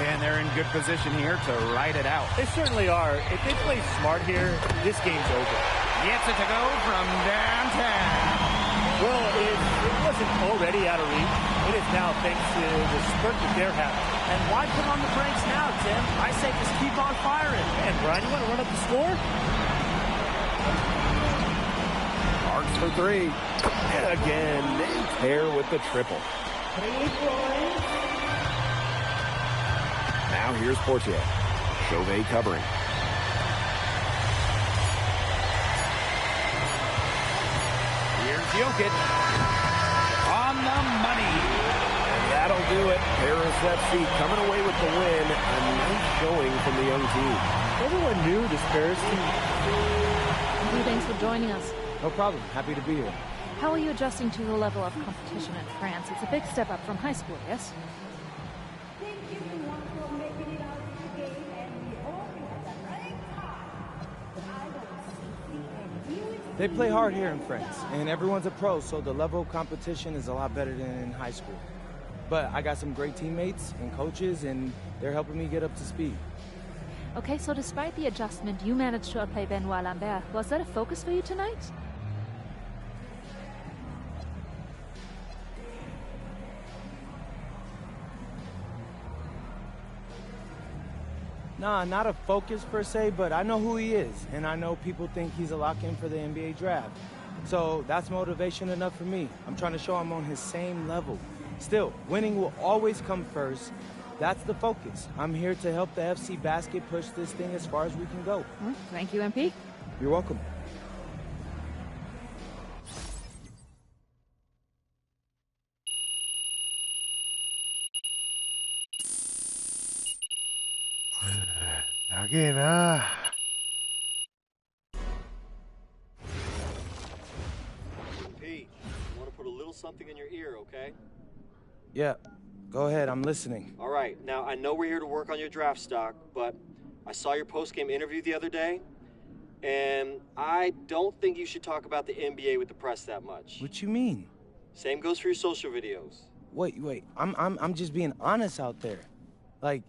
And they're in good position here to ride it out. They certainly are. If they play smart here, this game's over. Gets it to go from downtown. Well, it wasn't already out of reach. It is now thanks to the spurt that they're having. And why put on the brakes now, Tim? I say just keep on firing. And Brian, you want to run up the score? Marks for three. And again, they pair with the triple. Now here's Portier. Chauvet covering. Here's Jokic. On the money. And that'll do it. Paris FC coming away with the win. A nice showing from the young team. Everyone knew this Paris team. Thanks for joining us. No problem. Happy to be here. How are you adjusting to the level of competition in France? It's a big step up from high school, yes? They play hard here in France, and everyone's a pro, so the level of competition is a lot better than in high school. But I got some great teammates and coaches, and they're helping me get up to speed. Okay, so despite the adjustment, you managed to outplay Benoit Lambert. Was that a focus for you tonight? Nah, not a focus per se, but I know who he is, and I know people think he's a lock-in for the NBA draft. So that's motivation enough for me. I'm trying to show I'm on his same level. Still, winning will always come first. That's the focus. I'm here to help the FC Basket push this thing as far as we can go. Thank you, MP. You're welcome. Again, Pete, I want to put a little something in your ear, okay? Yeah, go ahead. I'm listening. All right. Now, I know we're here to work on your draft stock, but I saw your post-game interview the other day, and I don't think you should talk about the NBA with the press that much. What you mean? Same goes for your social videos. Wait. I'm just being honest out there. Like,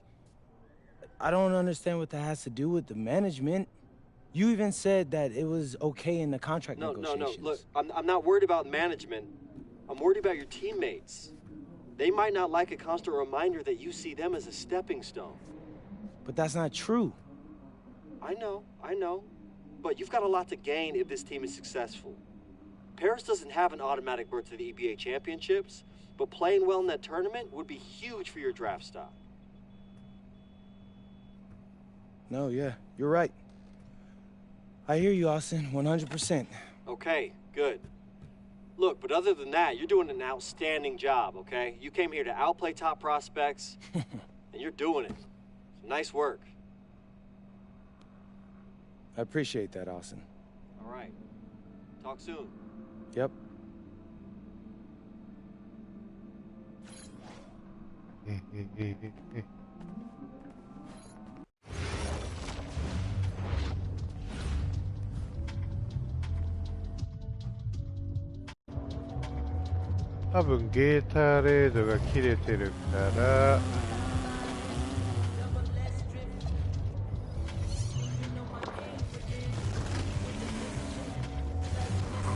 I don't understand what that has to do with the management. You even said that it was okay in the contract negotiations. No. Look, I'm not worried about management. I'm worried about your teammates. They might not like a constant reminder that you see them as a stepping stone. But that's not true. I know. But you've got a lot to gain if this team is successful. Paris doesn't have an automatic berth to the EBA championships, but playing well in that tournament would be huge for your draft stock. No, yeah, you're right. I hear you, Austin, 100%. Okay, good. Look, but other than that, you're doing an outstanding job, okay? You came here to outplay top prospects, and you're doing it. Nice work. I appreciate that, Austin. All right. Talk soon. Yep. "多分ゲータレードが切れてるから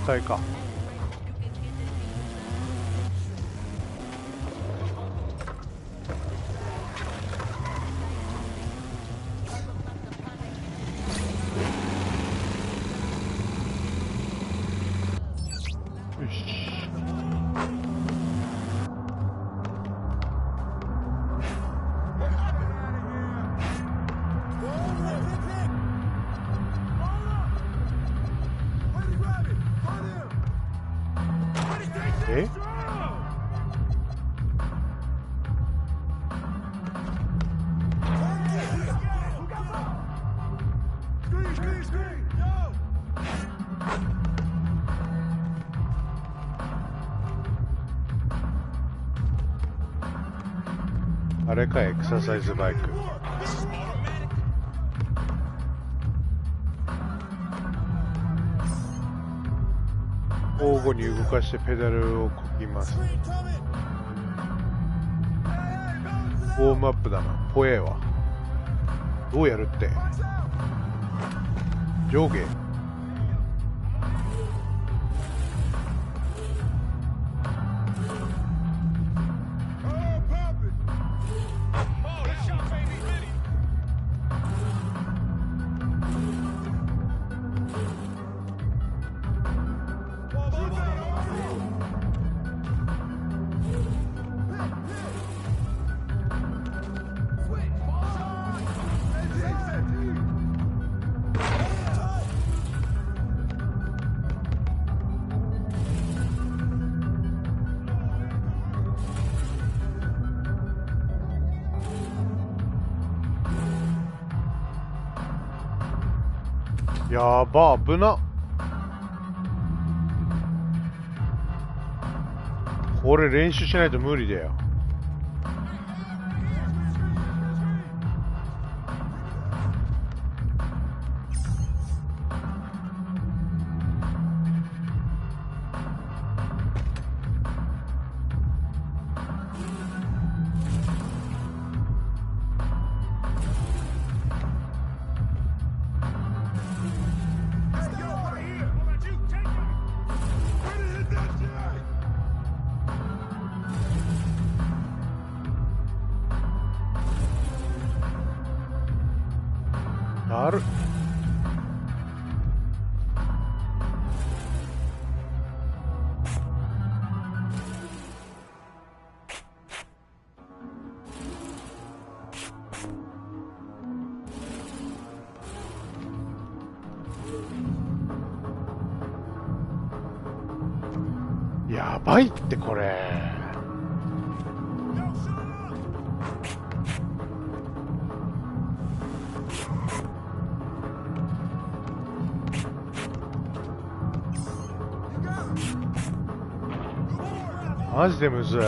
対か。よし。え？あれか、エクササイズバイク。交互に動かしてペダルをこぎます。ウォームアップだな。怖えわ。どうやるって。上下。やば、危な。これ練習しないと無理だよ。だる。やばいってこれ。マジでむずい。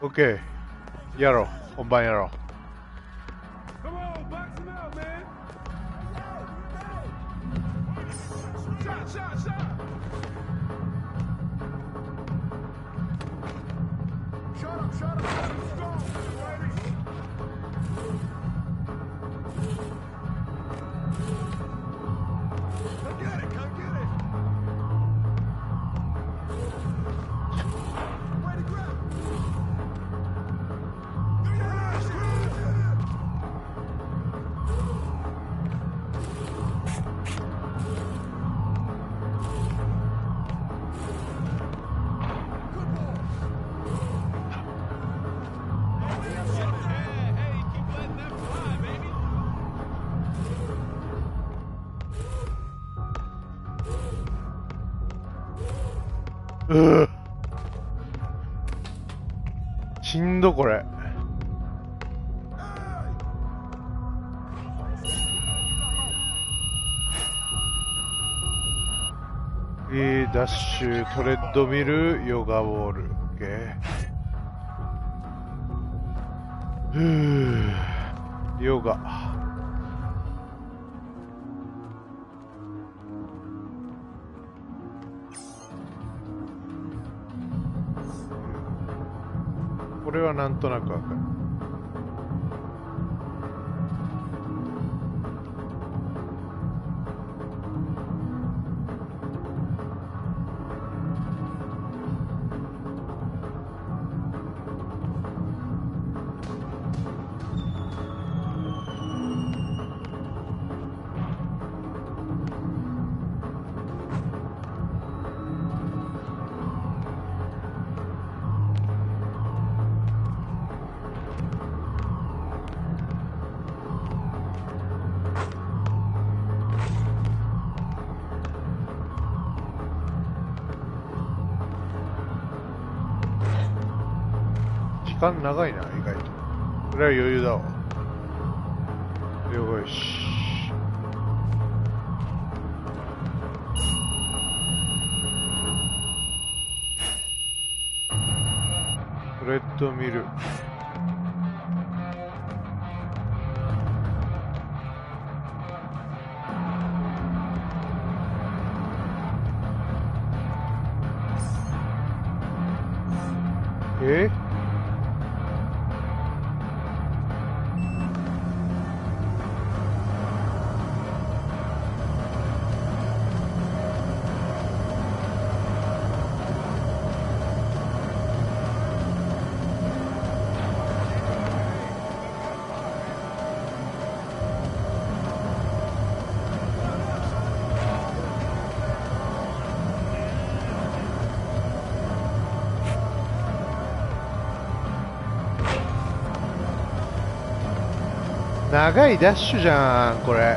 オッケー。やろう。本番やろう。しんどこれ。ダッシュ、トレッドミル、ヨガボール。ヨガ。これはなんとなくわかる。時間長いな、意外と。これは余裕だわ。よし。トレッドミル。長いダッシュじゃん、これ。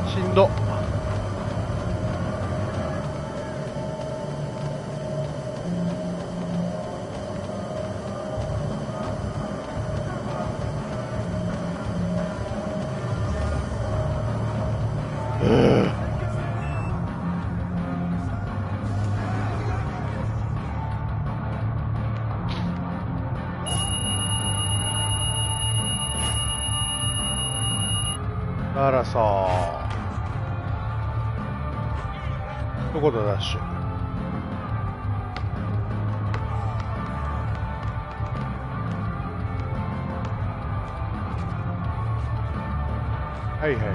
しんど。あらさー、どこだダッシュ。はいはいは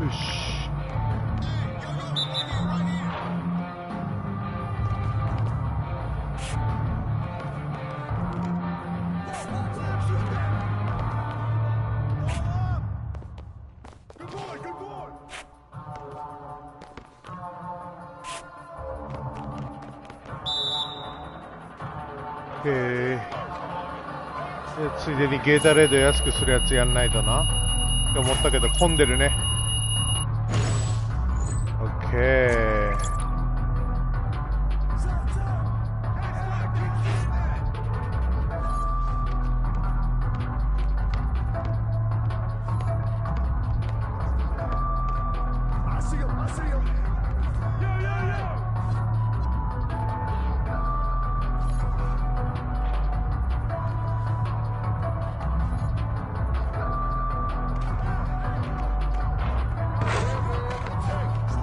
い。よし。ついでにゲータレード安くするやつやんないとなって思ったけど混んでるね。オッケー。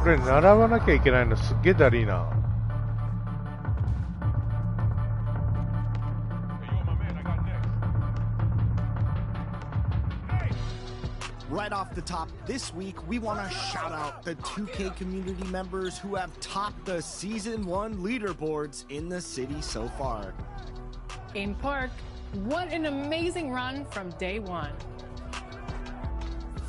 これ並ばなきゃいけないのすっげえだりーな。Right off the top, this week we want to shout out the 2K community members who have topped the Season 1 leaderboards in the city so far. In Park, what an amazing run from day one.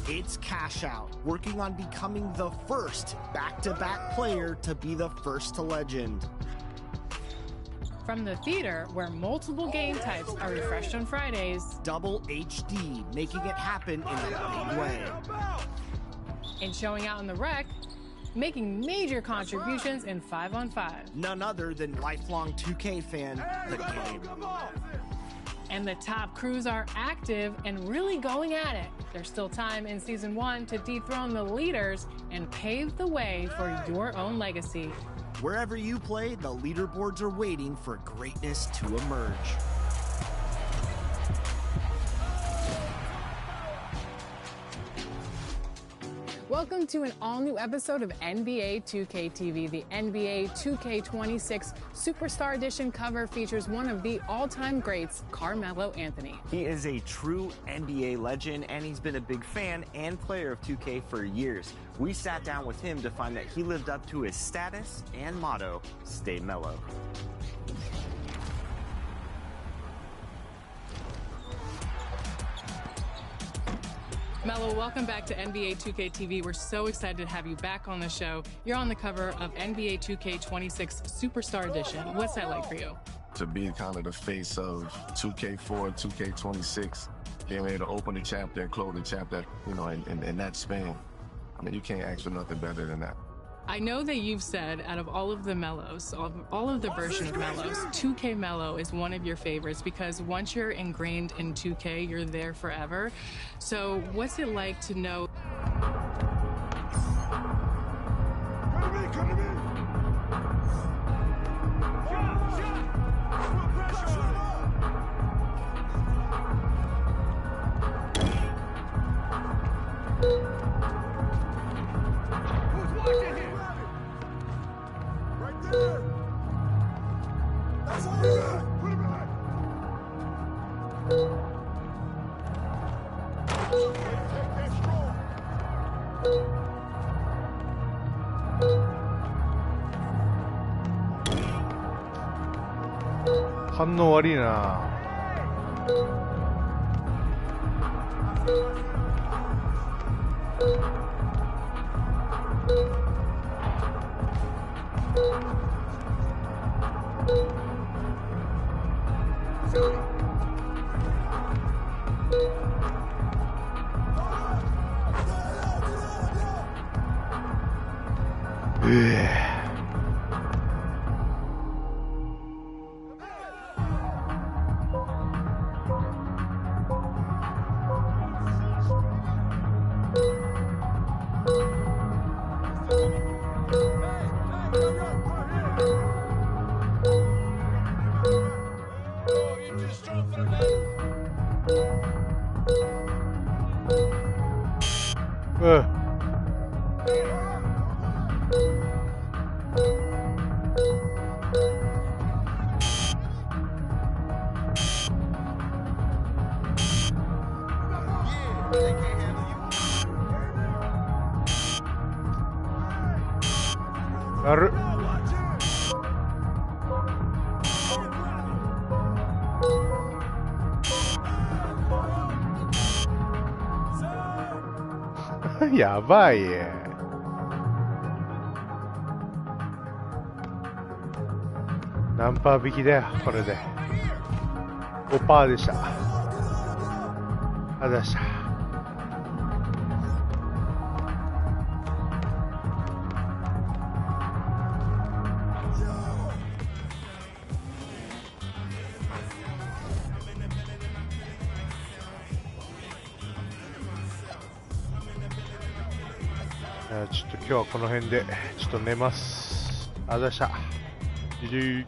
It's Cash Out, working on becoming the first back-to-back player to be the first to legend. From the theater, where multiple game types are refreshed on Fridays. Double HD, making it happen in a big way. and showing out in the rec, making major contributions in 5-on-5. None other than lifelong 2K fan, The Game. And the top crews are active and really going at it. There's still time in Season 1 to dethrone the leaders and pave the way for your own legacy. Wherever you play, the leaderboards are waiting for greatness to emerge. Welcome to an all-new episode of NBA 2K TV. The NBA 2K26 Superstar Edition cover features one of the all-time greats, Carmelo Anthony. He is a true NBA legend, and he's been a big fan and player of 2K for years. We sat down with him to find that he lived up to his status and motto, stay mellow. Melo, welcome back to NBA 2K TV. We're so excited to have you back on the show. You're on the cover of NBA 2K26 Superstar Edition. What's that like for you? To be kind of the face of 2K4, 2K26, being able to open the chapter and close the chapter, you know, in that span. I mean, you can't ask for nothing better than that. I know that you've said out of all of the Melos, all of the version of Melos, 2K Melo is one of your favorites because once you're ingrained in 2K, you're there forever. So what's it like to know?反応悪いな。やばい。何パー引きだよ、これで。5パーでした。あざした。ちょっと今日はこの辺でちょっと寝ます。あざした。じじー。